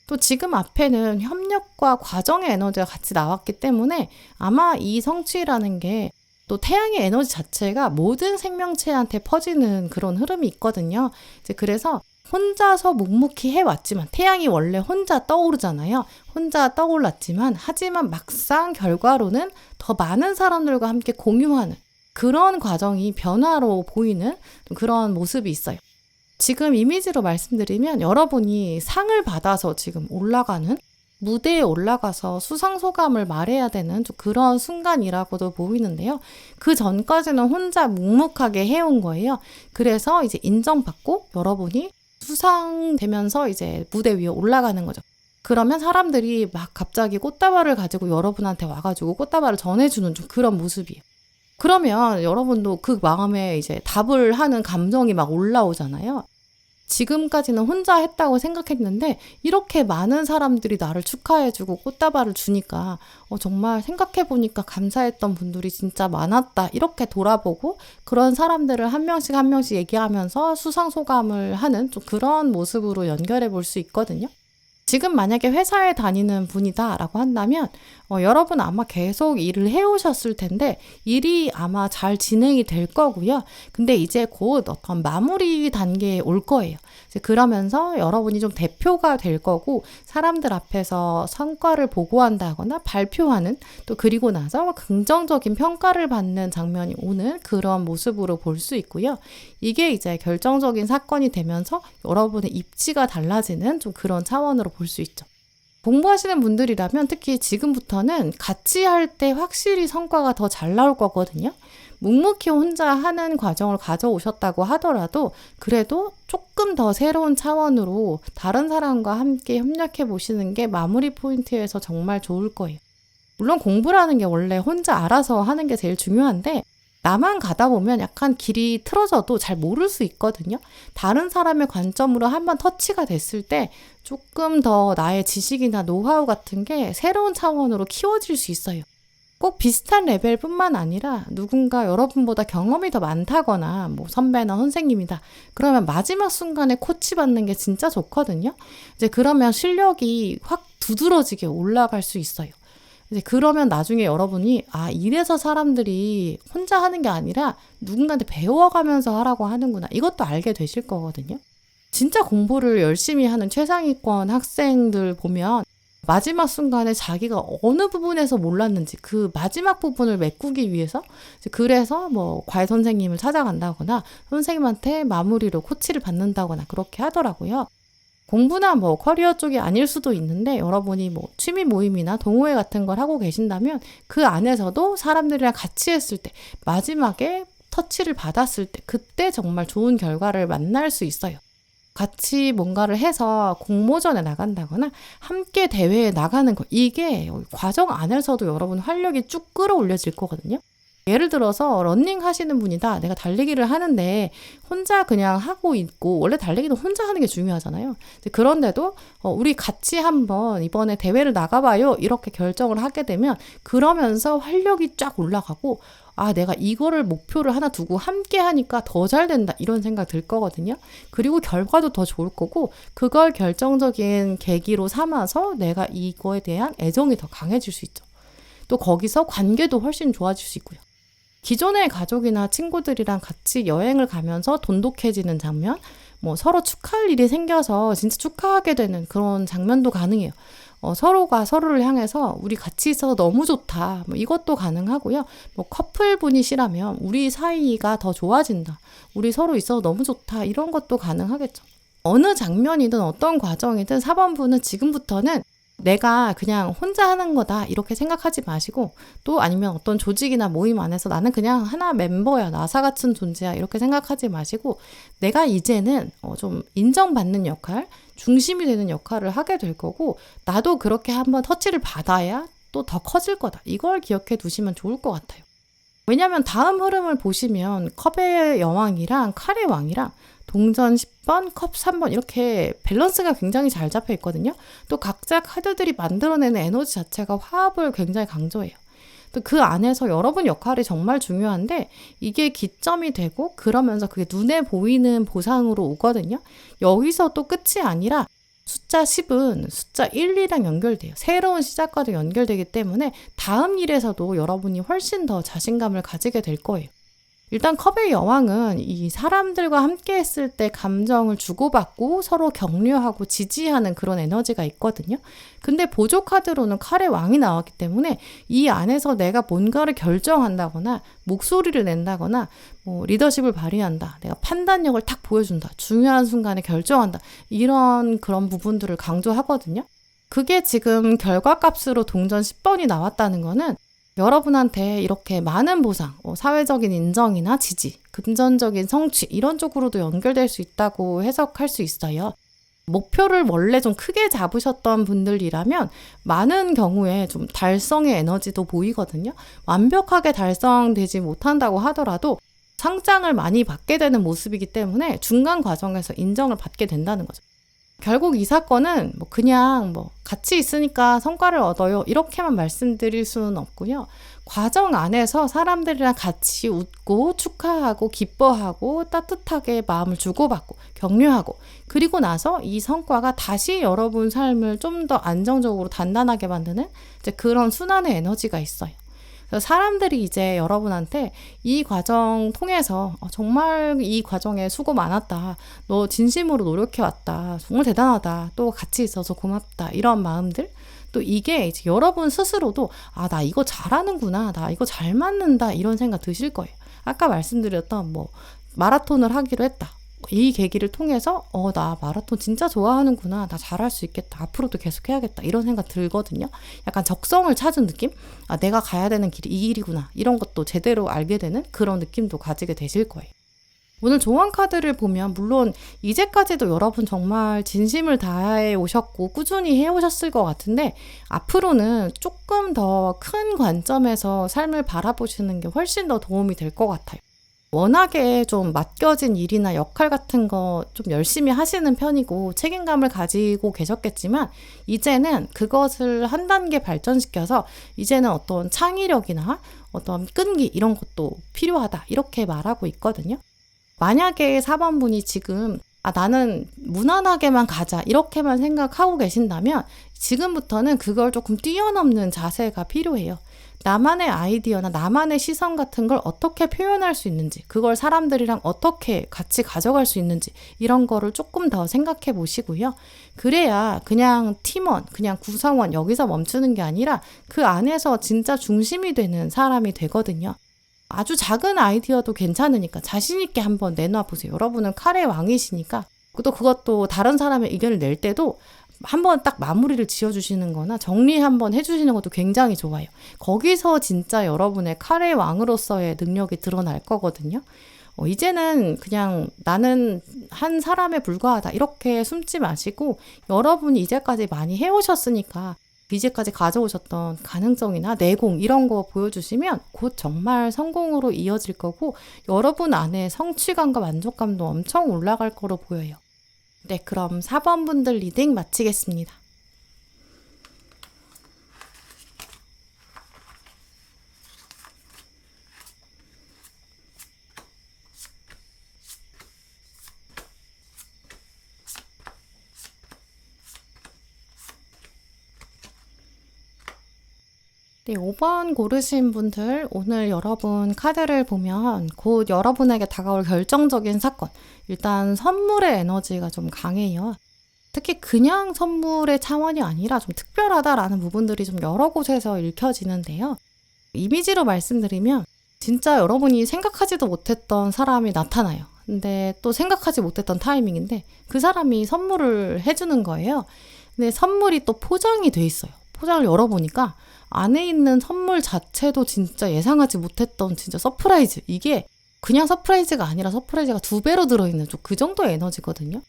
또 지금 앞에는 협력과 과정의 에너지가 같이 나왔기 때문에 아마 이 성취라는 게 또 태양의 에너지 자체가 모든 생명체한테 퍼지는 그런 흐름이 있거든요. 이제 그래서 혼자서 묵묵히 해왔지만, 태양이 원래 혼자 떠오르잖아요. 혼자 떠올랐지만 하지만 막상 결과로는 더 많은 사람들과 함께 공유하는 그런 과정이 변화로 보이는 그런 모습이 있어요. 지금 이미지로 말씀드리면 여러분이 상을 받아서 지금 올라가는, 무대에 올라가서 수상소감을 말해야 되는 그런 순간이라고도 보이는데요. 그 전까지는 혼자 묵묵하게 해온 거예요. 그래서 이제 인정받고 여러분이 수상되면서 이제 무대 위에 올라가는 거죠. 그러면 사람들이 막 갑자기 꽃다발을 가지고 여러분한테 와가지고 꽃다발을 전해주는 좀 그런 모습이에요. 그러면 여러분도 그 마음에 이제 답을 하는 감정이 막 올라오잖아요. 지금까지는 혼자 했다고 생각했는데 이렇게 많은 사람들이 나를 축하해주고 꽃다발을 주니까 정말 생각해보니까 감사했던 분들이 진짜 많았다, 이렇게 돌아보고 그런 사람들을 한 명씩 한 명씩 얘기하면서 수상소감을 하는 좀 그런 모습으로 연결해 볼 수 있거든요. 지금 만약에 회사에 다니는 분이다 라고 한다면 여러분 아마 계속 일을 해오셨을 텐데 일이 아마 잘 진행이 될 거고요. 근데 이제 곧 어떤 마무리 단계에 올 거예요. 이제 그러면서 여러분이 좀 대표가 될 거고, 사람들 앞에서 성과를 보고한다거나 발표하는, 또 그리고 나서 긍정적인 평가를 받는 장면이 오는 그런 모습으로 볼 수 있고요. 이게 이제 결정적인 사건이 되면서 여러분의 입지가 달라지는 좀 그런 차원으로 볼 수 있죠. 공부하시는 분들이라면 특히 지금부터는 같이 할 때 확실히 성과가 더 잘 나올 거거든요. 묵묵히 혼자 하는 과정을 가져오셨다고 하더라도 그래도 조금 더 새로운 차원으로 다른 사람과 함께 협력해 보시는 게 마무리 포인트에서 정말 좋을 거예요. 물론 공부라는 게 원래 혼자 알아서 하는 게 제일 중요한데, 나만 가다 보면 약간 길이 틀어져도 잘 모를 수 있거든요. 다른 사람의 관점으로 한번 터치가 됐을 때 조금 더 나의 지식이나 노하우 같은 게 새로운 차원으로 키워질 수 있어요. 꼭 비슷한 레벨뿐만 아니라 누군가 여러분보다 경험이 더 많다거나 선배나 선생님이다. 그러면 마지막 순간에 코치 받는 게 진짜 좋거든요. 이제 그러면 실력이 확 두드러지게 올라갈 수 있어요. 이제 그러면 나중에 여러분이 이래서 사람들이 혼자 하는 게 아니라 누군가한테 배워가면서 하라고 하는구나. 이것도 알게 되실 거거든요. 진짜 공부를 열심히 하는 최상위권 학생들 보면 마지막 순간에 자기가 어느 부분에서 몰랐는지 그 마지막 부분을 메꾸기 위해서 그래서 뭐 과외 선생님을 찾아간다거나 선생님한테 마무리로 코치를 받는다거나 그렇게 하더라고요. 공부나 뭐 커리어 쪽이 아닐 수도 있는데 여러분이 뭐 취미 모임이나 동호회 같은 걸 하고 계신다면 그 안에서도 사람들이랑 같이 했을 때 마지막에 터치를 받았을 때 그때 정말 좋은 결과를 만날 수 있어요. 같이 뭔가를 해서 공모전에 나간다거나 함께 대회에 나가는 거 이게 과정 안에서도 여러분 활력이 쭉 끌어올려질 거거든요. 예를 들어서 러닝 하시는 분이다. 내가 달리기를 하는데 혼자 그냥 하고 있고 원래 달리기는 혼자 하는 게 중요하잖아요. 그런데도 우리 같이 한번 이번에 대회를 나가봐요. 이렇게 결정을 하게 되면 그러면서 활력이 쫙 올라가고 내가 이거를 목표를 하나 두고 함께 하니까 더 잘 된다. 이런 생각 들 거거든요. 그리고 결과도 더 좋을 거고 그걸 결정적인 계기로 삼아서 내가 이거에 대한 애정이 더 강해질 수 있죠. 또 거기서 관계도 훨씬 좋아질 수 있고요. 기존의 가족이나 친구들이랑 같이 여행을 가면서 돈독해지는 장면, 뭐 서로 축하할 일이 생겨서 진짜 축하하게 되는 그런 장면도 가능해요. 서로가 서로를 향해서 우리 같이 있어서 너무 좋다. 뭐 이것도 가능하고요. 뭐 커플분이시라면 우리 사이가 더 좋아진다. 우리 서로 있어서 너무 좋다. 이런 것도 가능하겠죠. 어느 장면이든 어떤 과정이든 4번분은 지금부터는 내가 그냥 혼자 하는 거다 이렇게 생각하지 마시고 또 아니면 어떤 조직이나 모임 안에서 나는 그냥 하나 멤버야 나사 같은 존재야 이렇게 생각하지 마시고 내가 이제는 좀 인정받는 역할 중심이 되는 역할을 하게 될 거고 나도 그렇게 한번 터치를 받아야 또 더 커질 거다 이걸 기억해 두시면 좋을 것 같아요. 왜냐하면 다음 흐름을 보시면 컵의 여왕이랑 칼의 왕이랑 동전 10번, 컵 3번 이렇게 밸런스가 굉장히 잘 잡혀 있거든요. 또 각자 카드들이 만들어내는 에너지 자체가 화합을 굉장히 강조해요. 또 그 안에서 여러분 역할이 정말 중요한데 이게 기점이 되고 그러면서 그게 눈에 보이는 보상으로 오거든요. 여기서 또 끝이 아니라 숫자 10은 숫자 1, 2랑 연결돼요. 새로운 시작과도 연결되기 때문에 다음 일에서도 여러분이 훨씬 더 자신감을 가지게 될 거예요. 일단 컵의 여왕은 이 사람들과 함께 했을 때 감정을 주고받고 서로 격려하고 지지하는 그런 에너지가 있거든요. 근데 보조 카드로는 칼의 왕이 나왔기 때문에 이 안에서 내가 뭔가를 결정한다거나 목소리를 낸다거나 뭐 리더십을 발휘한다. 내가 판단력을 탁 보여준다. 중요한 순간에 결정한다. 이런 그런 부분들을 강조하거든요. 그게 지금 결과값으로 동전 10번이 나왔다는 거는 여러분한테 이렇게 많은 보상, 사회적인 인정이나 지지, 금전적인 성취 이런 쪽으로도 연결될 수 있다고 해석할 수 있어요. 목표를 원래 좀 크게 잡으셨던 분들이라면 많은 경우에 좀 달성의 에너지도 보이거든요. 완벽하게 달성되지 못한다고 하더라도 상장을 많이 받게 되는 모습이기 때문에 중간 과정에서 인정을 받게 된다는 거죠. 결국 이 사건은 그냥 같이 있으니까 성과를 얻어요. 이렇게만 말씀드릴 수는 없고요. 과정 안에서 사람들이랑 같이 웃고 축하하고 기뻐하고 따뜻하게 마음을 주고받고 격려하고 그리고 나서 이 성과가 다시 여러분 삶을 좀 더 안정적으로 단단하게 만드는 이제 그런 순환의 에너지가 있어요. 그래서 사람들이 이제 여러분한테 이 과정 통해서 정말 이 과정에 수고 많았다. 너 진심으로 노력해왔다. 정말 대단하다. 또 같이 있어서 고맙다. 이런 마음들. 또 이게 이제 여러분 스스로도 나 이거 잘하는구나. 나 이거 잘 맞는다. 이런 생각 드실 거예요. 아까 말씀드렸던 마라톤을 하기로 했다. 이 계기를 통해서 나 마라톤 진짜 좋아하는구나. 나 잘할 수 있겠다. 앞으로도 계속 해야겠다. 이런 생각 들거든요. 약간 적성을 찾은 느낌? 내가 가야 되는 길이 이 길이구나. 이런 것도 제대로 알게 되는 그런 느낌도 가지게 되실 거예요. 오늘 조언 카드를 보면 물론 이제까지도 여러분 정말 진심을 다해 오셨고 꾸준히 해오셨을 것 같은데 앞으로는 조금 더 큰 관점에서 삶을 바라보시는 게 훨씬 더 도움이 될 것 같아요. 워낙에 좀 맡겨진 일이나 역할 같은 거 좀 열심히 하시는 편이고 책임감을 가지고 계셨겠지만 이제는 그것을 한 단계 발전시켜서 이제는 어떤 창의력이나 어떤 끈기 이런 것도 필요하다 이렇게 말하고 있거든요. 만약에 4번분이 지금 나는 무난하게만 가자 이렇게만 생각하고 계신다면 지금부터는 그걸 조금 뛰어넘는 자세가 필요해요. 나만의 아이디어나 나만의 시선 같은 걸 어떻게 표현할 수 있는지, 그걸 사람들이랑 어떻게 같이 가져갈 수 있는지 이런 거를 조금 더 생각해 보시고요. 그래야 그냥 팀원, 그냥 구성원 여기서 멈추는 게 아니라 그 안에서 진짜 중심이 되는 사람이 되거든요. 아주 작은 아이디어도 괜찮으니까 자신 있게 한번 내놔 보세요. 여러분은 칼의 왕이시니까. 또 그것도 다른 사람의 의견을 낼 때도 한번 딱 마무리를 지어주시는 거나 정리 한번 해주시는 것도 굉장히 좋아요. 거기서 진짜 여러분의 칼의 왕으로서의 능력이 드러날 거거든요. 이제는 그냥 나는 한 사람에 불과하다 이렇게 숨지 마시고 여러분이 이제까지 많이 해오셨으니까 이제까지 가져오셨던 가능성이나 내공 이런 거 보여주시면 곧 정말 성공으로 이어질 거고 여러분 안에 성취감과 만족감도 엄청 올라갈 거로 보여요. 네, 그럼 4번 분들 리딩 마치겠습니다. 네, 5번 고르신 분들 오늘 여러분 카드를 보면 곧 여러분에게 다가올 결정적인 사건, 일단 선물의 에너지가 좀 강해요. 특히 그냥 선물의 차원이 아니라 좀 특별하다라는 부분들이 좀 여러 곳에서 읽혀지는데요. 이미지로 말씀드리면 진짜 여러분이 생각하지도 못했던 사람이 나타나요. 근데 또 생각하지 못했던 타이밍인데 그 사람이 선물을 해주는 거예요. 근데 선물이 또 포장이 돼 있어요. 포장을 열어보니까 안에 있는 선물 자체도 진짜 예상하지 못했던 진짜 서프라이즈. 이게 그냥 서프라이즈가 아니라 서프라이즈가 2배로 들어있는 좀 그 정도의 에너지거든요.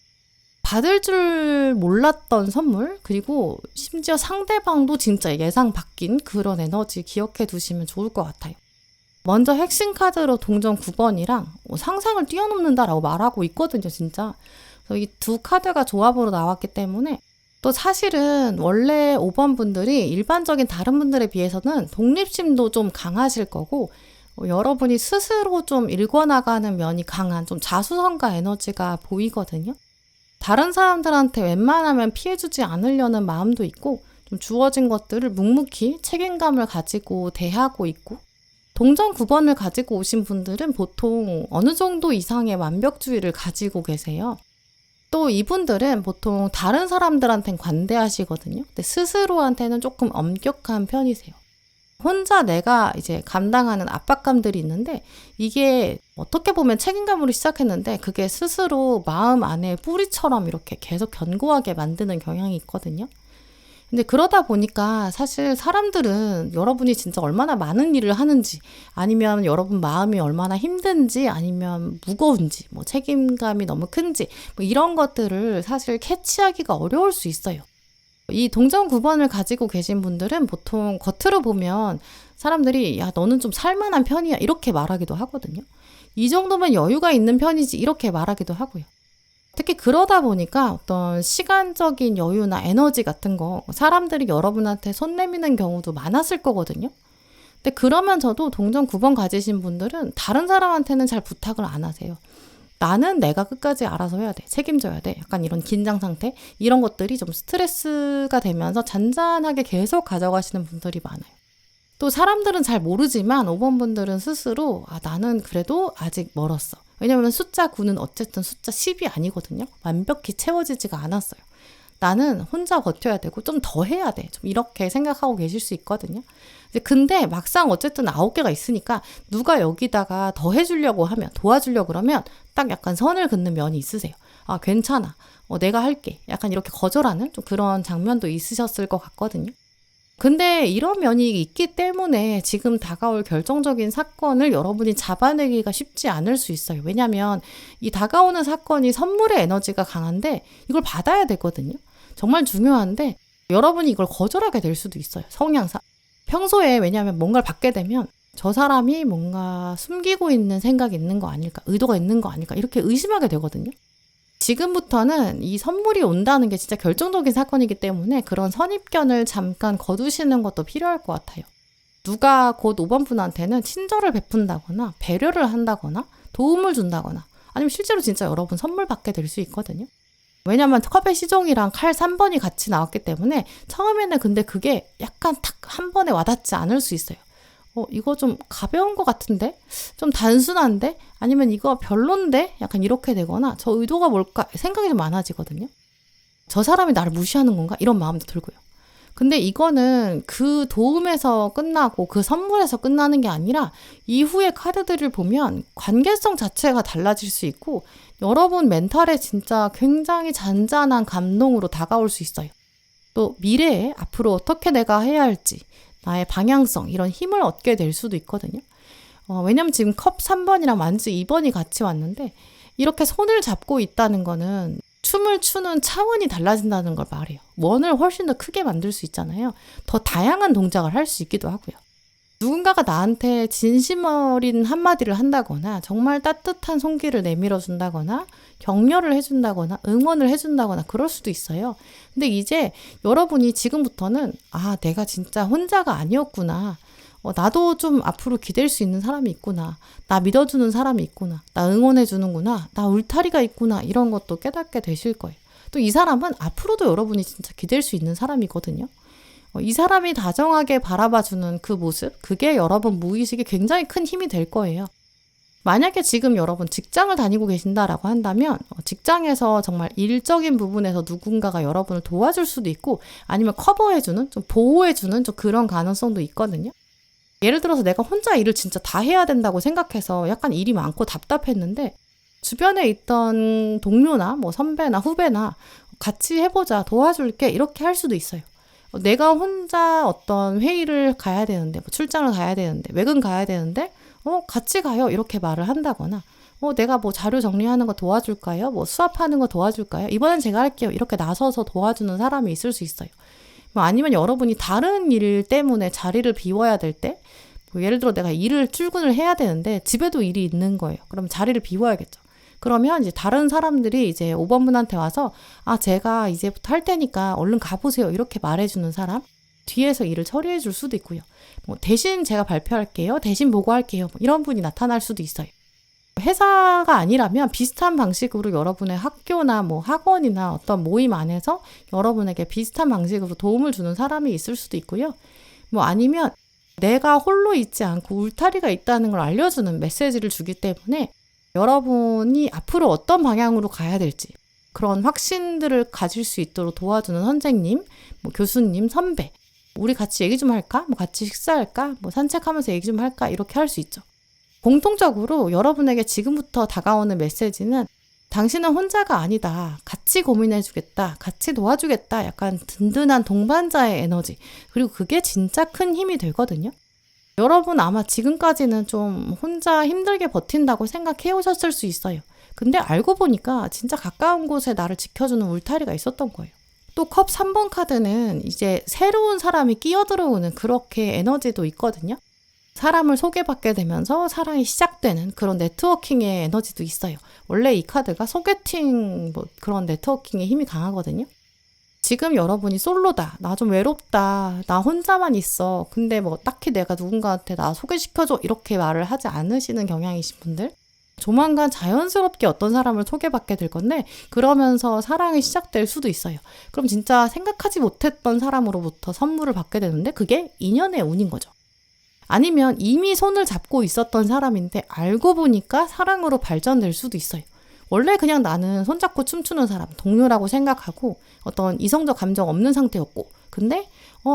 받을 줄 몰랐던 선물, 그리고 심지어 상대방도 진짜 예상 바뀐 그런 에너지 기억해 두시면 좋을 것 같아요. 먼저 핵심 카드로 동전 9번이랑 상상을 뛰어넘는다라고 말하고 있거든요, 진짜. 그래서 이 두 카드가 조합으로 나왔기 때문에 또 사실은 원래 5번 분들이 일반적인 다른 분들에 비해서는 독립심도 좀 강하실 거고 여러분이 스스로 좀 일궈나가는 면이 강한 좀 자수성가 에너지가 보이거든요. 다른 사람들한테 웬만하면 피해주지 않으려는 마음도 있고 좀 주어진 것들을 묵묵히 책임감을 가지고 대하고 있고 동전 9번을 가지고 오신 분들은 보통 어느 정도 이상의 완벽주의를 가지고 계세요. 또 이분들은 보통 다른 사람들한테는 관대하시거든요. 근데 스스로한테는 조금 엄격한 편이세요. 혼자 내가 이제 감당하는 압박감들이 있는데 이게 어떻게 보면 책임감으로 시작했는데 그게 스스로 마음 안에 뿌리처럼 이렇게 계속 견고하게 만드는 경향이 있거든요. 근데 그러다 보니까 사실 사람들은 여러분이 진짜 얼마나 많은 일을 하는지 아니면 여러분 마음이 얼마나 힘든지 아니면 무거운지 뭐 책임감이 너무 큰지 뭐 이런 것들을 사실 캐치하기가 어려울 수 있어요. 이 동전 9번을 가지고 계신 분들은 보통 겉으로 보면 사람들이 야 너는 좀 살만한 편이야 이렇게 말하기도 하거든요. 이 정도면 여유가 있는 편이지 이렇게 말하기도 하고요. 특히 그러다 보니까 어떤 시간적인 여유나 에너지 같은 거 사람들이 여러분한테 손 내미는 경우도 많았을 거거든요. 근데 그러면서도 동전 9번 가지신 분들은 다른 사람한테는 잘 부탁을 안 하세요. 나는 내가 끝까지 알아서 해야 돼. 책임져야 돼. 약간 이런 긴장 상태 이런 것들이 좀 스트레스가 되면서 잔잔하게 계속 가져가시는 분들이 많아요. 또 사람들은 잘 모르지만 5번 분들은 스스로 나는 그래도 아직 멀었어. 왜냐면 숫자 9는 어쨌든 숫자 10이 아니거든요. 완벽히 채워지지가 않았어요. 나는 혼자 버텨야 되고 좀 더 해야 돼. 좀 이렇게 생각하고 계실 수 있거든요. 근데 막상 어쨌든 9개가 있으니까 누가 여기다가 더 해주려고 하면 도와주려고 그러면 딱 약간 선을 긋는 면이 있으세요. 괜찮아. 내가 할게. 약간 이렇게 거절하는 좀 그런 장면도 있으셨을 것 같거든요. 근데 이런 면이 있기 때문에 지금 다가올 결정적인 사건을 여러분이 잡아내기가 쉽지 않을 수 있어요. 왜냐하면 이 다가오는 사건이 선물의 에너지가 강한데 이걸 받아야 되거든요. 정말 중요한데 여러분이 이걸 거절하게 될 수도 있어요. 성향상. 평소에 왜냐하면 뭔가를 받게 되면 저 사람이 뭔가 숨기고 있는 생각이 있는 거 아닐까, 의도가 있는 거 아닐까 이렇게 의심하게 되거든요. 지금부터는 이 선물이 온다는 게 진짜 결정적인 사건이기 때문에 그런 선입견을 잠깐 거두시는 것도 필요할 것 같아요. 누가 곧 5번 분한테는 친절을 베푼다거나 배려를 한다거나 도움을 준다거나 아니면 실제로 진짜 여러분 선물 받게 될 수 있거든요. 왜냐면 컵의 시종이랑 칼 3번이 같이 나왔기 때문에 처음에는 근데 그게 약간 탁 한 번에 와닿지 않을 수 있어요. 이거 좀 가벼운 것 같은데? 좀 단순한데? 아니면 이거 별론데? 약간 이렇게 되거나 저 의도가 뭘까? 생각이 좀 많아지거든요. 저 사람이 나를 무시하는 건가? 이런 마음도 들고요. 근데 이거는 그 도움에서 끝나고 그 선물에서 끝나는 게 아니라 이후의 카드들을 보면 관계성 자체가 달라질 수 있고 여러분 멘탈에 진짜 굉장히 잔잔한 감동으로 다가올 수 있어요. 또 미래에 앞으로 어떻게 내가 해야 할지 나의 방향성 이런 힘을 얻게 될 수도 있거든요. 왜냐면 지금 컵 3번이랑 만주 2번이 같이 왔는데 이렇게 손을 잡고 있다는 거는 춤을 추는 차원이 달라진다는 걸 말해요. 원을 훨씬 더 크게 만들 수 있잖아요. 더 다양한 동작을 할 수 있기도 하고요. 누군가가 나한테 진심 어린 한마디를 한다거나 정말 따뜻한 손길을 내밀어 준다거나 격려를 해준다거나 응원을 해준다거나 그럴 수도 있어요. 근데 이제 여러분이 지금부터는 내가 진짜 혼자가 아니었구나. 나도 좀 앞으로 기댈 수 있는 사람이 있구나. 나 믿어주는 사람이 있구나. 나 응원해주는구나. 나 울타리가 있구나. 이런 것도 깨닫게 되실 거예요. 또 이 사람은 앞으로도 여러분이 진짜 기댈 수 있는 사람이거든요. 이 사람이 다정하게 바라봐주는 그 모습, 그게 여러분 무의식에 굉장히 큰 힘이 될 거예요. 만약에 지금 여러분 직장을 다니고 계신다라고 한다면 직장에서 정말 일적인 부분에서 누군가가 여러분을 도와줄 수도 있고 아니면 커버해주는, 좀 보호해주는 좀 그런 가능성도 있거든요. 예를 들어서 내가 혼자 일을 진짜 다 해야 된다고 생각해서 약간 일이 많고 답답했는데 주변에 있던 동료나 뭐 선배나 후배나 같이 해보자, 도와줄게 이렇게 할 수도 있어요. 내가 혼자 어떤 회의를 가야 되는데, 뭐 출장을 가야 되는데, 외근 가야 되는데, 같이 가요. 이렇게 말을 한다거나, 내가 뭐 자료 정리하는 거 도와줄까요? 뭐 수합하는 거 도와줄까요? 이번엔 제가 할게요. 이렇게 나서서 도와주는 사람이 있을 수 있어요. 뭐 아니면 여러분이 다른 일 때문에 자리를 비워야 될 때, 뭐 예를 들어 내가 출근을 해야 되는데 집에도 일이 있는 거예요. 그럼 자리를 비워야겠죠. 그러면 이제 다른 사람들이 이제 5번 분한테 와서 제가 이제부터 할 테니까 얼른 가보세요. 이렇게 말해주는 사람 뒤에서 일을 처리해 줄 수도 있고요. 뭐 대신 제가 발표할게요. 대신 보고할게요. 뭐 이런 분이 나타날 수도 있어요. 회사가 아니라면 비슷한 방식으로 여러분의 학교나 뭐 학원이나 어떤 모임 안에서 여러분에게 비슷한 방식으로 도움을 주는 사람이 있을 수도 있고요. 뭐 아니면 내가 홀로 있지 않고 울타리가 있다는 걸 알려주는 메시지를 주기 때문에 여러분이 앞으로 어떤 방향으로 가야 될지 그런 확신들을 가질 수 있도록 도와주는 선생님, 뭐 교수님, 선배, 우리 같이 얘기 좀 할까? 뭐 같이 식사할까? 뭐 산책하면서 얘기 좀 할까? 이렇게 할 수 있죠. 공통적으로 여러분에게 지금부터 다가오는 메시지는 당신은 혼자가 아니다. 같이 고민해주겠다. 같이 도와주겠다. 약간 든든한 동반자의 에너지. 그리고 그게 진짜 큰 힘이 되거든요. 여러분 아마 지금까지는 좀 혼자 힘들게 버틴다고 생각해 오셨을 수 있어요. 근데 알고 보니까 진짜 가까운 곳에 나를 지켜주는 울타리가 있었던 거예요. 또 컵 3번 카드는 이제 새로운 사람이 끼어들어오는 그렇게 에너지도 있거든요. 사람을 소개받게 되면서 사랑이 시작되는 그런 네트워킹의 에너지도 있어요. 원래 이 카드가 소개팅 뭐 그런 네트워킹의 힘이 강하거든요. 지금 여러분이 솔로다. 나 좀 외롭다. 나 혼자만 있어. 근데 뭐 딱히 내가 누군가한테 나 소개시켜줘. 이렇게 말을 하지 않으시는 경향이신 분들. 조만간 자연스럽게 어떤 사람을 소개받게 될 건데 그러면서 사랑이 시작될 수도 있어요. 그럼 진짜 생각하지 못했던 사람으로부터 선물을 받게 되는데 그게 인연의 운인 거죠. 아니면 이미 손을 잡고 있었던 사람인데 알고 보니까 사랑으로 발전될 수도 있어요. 원래 그냥 나는 손잡고 춤추는 사람, 동료라고 생각하고 어떤 이성적 감정 없는 상태였고 근데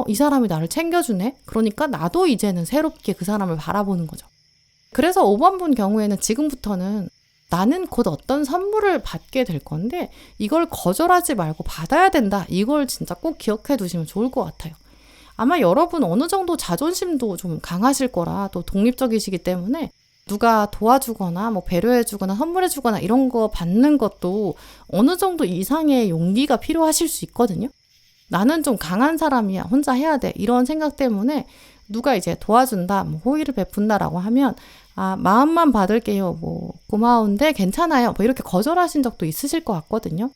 이 사람이 나를 챙겨주네? 그러니까 나도 이제는 새롭게 그 사람을 바라보는 거죠. 그래서 5번 분 경우에는 지금부터는 나는 곧 어떤 선물을 받게 될 건데 이걸 거절하지 말고 받아야 된다. 이걸 진짜 꼭 기억해 두시면 좋을 것 같아요. 아마 여러분 어느 정도 자존심도 좀 강하실 거라 또 독립적이시기 때문에 누가 도와주거나 뭐 배려해주거나 선물해주거나 이런 거 받는 것도 어느 정도 이상의 용기가 필요하실 수 있거든요. 나는 좀 강한 사람이야. 혼자 해야 돼. 이런 생각 때문에 누가 이제 도와준다, 뭐 호의를 베푼다라고 하면 마음만 받을게요. 뭐 고마운데 괜찮아요. 뭐 이렇게 거절하신 적도 있으실 것 같거든요.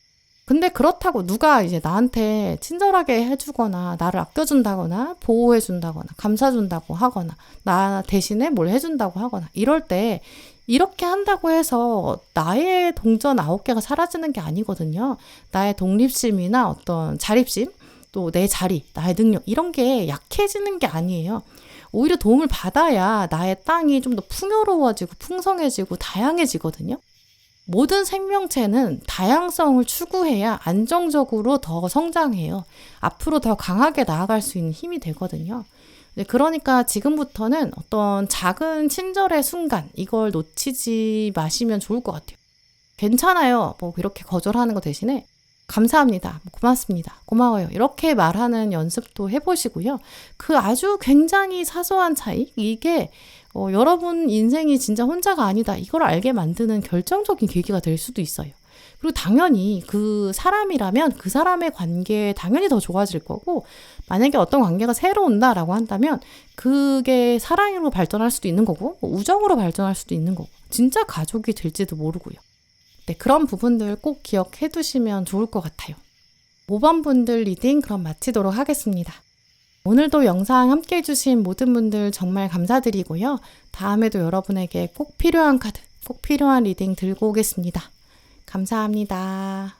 근데 그렇다고 누가 이제 나한테 친절하게 해주거나 나를 아껴준다거나 보호해준다거나 감싸준다고 하거나 나 대신에 뭘 해준다고 하거나 이럴 때 이렇게 한다고 해서 나의 동전 9개가 사라지는 게 아니거든요. 나의 독립심이나 어떤 자립심, 또 내 자리, 나의 능력 이런 게 약해지는 게 아니에요. 오히려 도움을 받아야 나의 땅이 좀 더 풍요로워지고 풍성해지고 다양해지거든요. 모든 생명체는 다양성을 추구해야 안정적으로 더 성장해요. 앞으로 더 강하게 나아갈 수 있는 힘이 되거든요. 그러니까 지금부터는 어떤 작은 친절의 순간 이걸 놓치지 마시면 좋을 것 같아요. 괜찮아요. 뭐 이렇게 거절하는 거 대신에 감사합니다. 고맙습니다. 고마워요. 이렇게 말하는 연습도 해보시고요. 그 아주 굉장히 사소한 차이, 이게 여러분 인생이 진짜 혼자가 아니다. 이걸 알게 만드는 결정적인 계기가 될 수도 있어요. 그리고 당연히 그 사람이라면 그 사람의 관계 당연히 더 좋아질 거고, 만약에 어떤 관계가 새로 온다라고 한다면 그게 사랑으로 발전할 수도 있는 거고 우정으로 발전할 수도 있는 거고 진짜 가족이 될지도 모르고요. 네, 그런 부분들 꼭 기억해 두시면 좋을 것 같아요. 5번 분들 리딩 그럼 마치도록 하겠습니다. 오늘도 영상 함께 해주신 모든 분들 정말 감사드리고요. 다음에도 여러분에게 꼭 필요한 카드, 꼭 필요한 리딩 들고 오겠습니다. 감사합니다.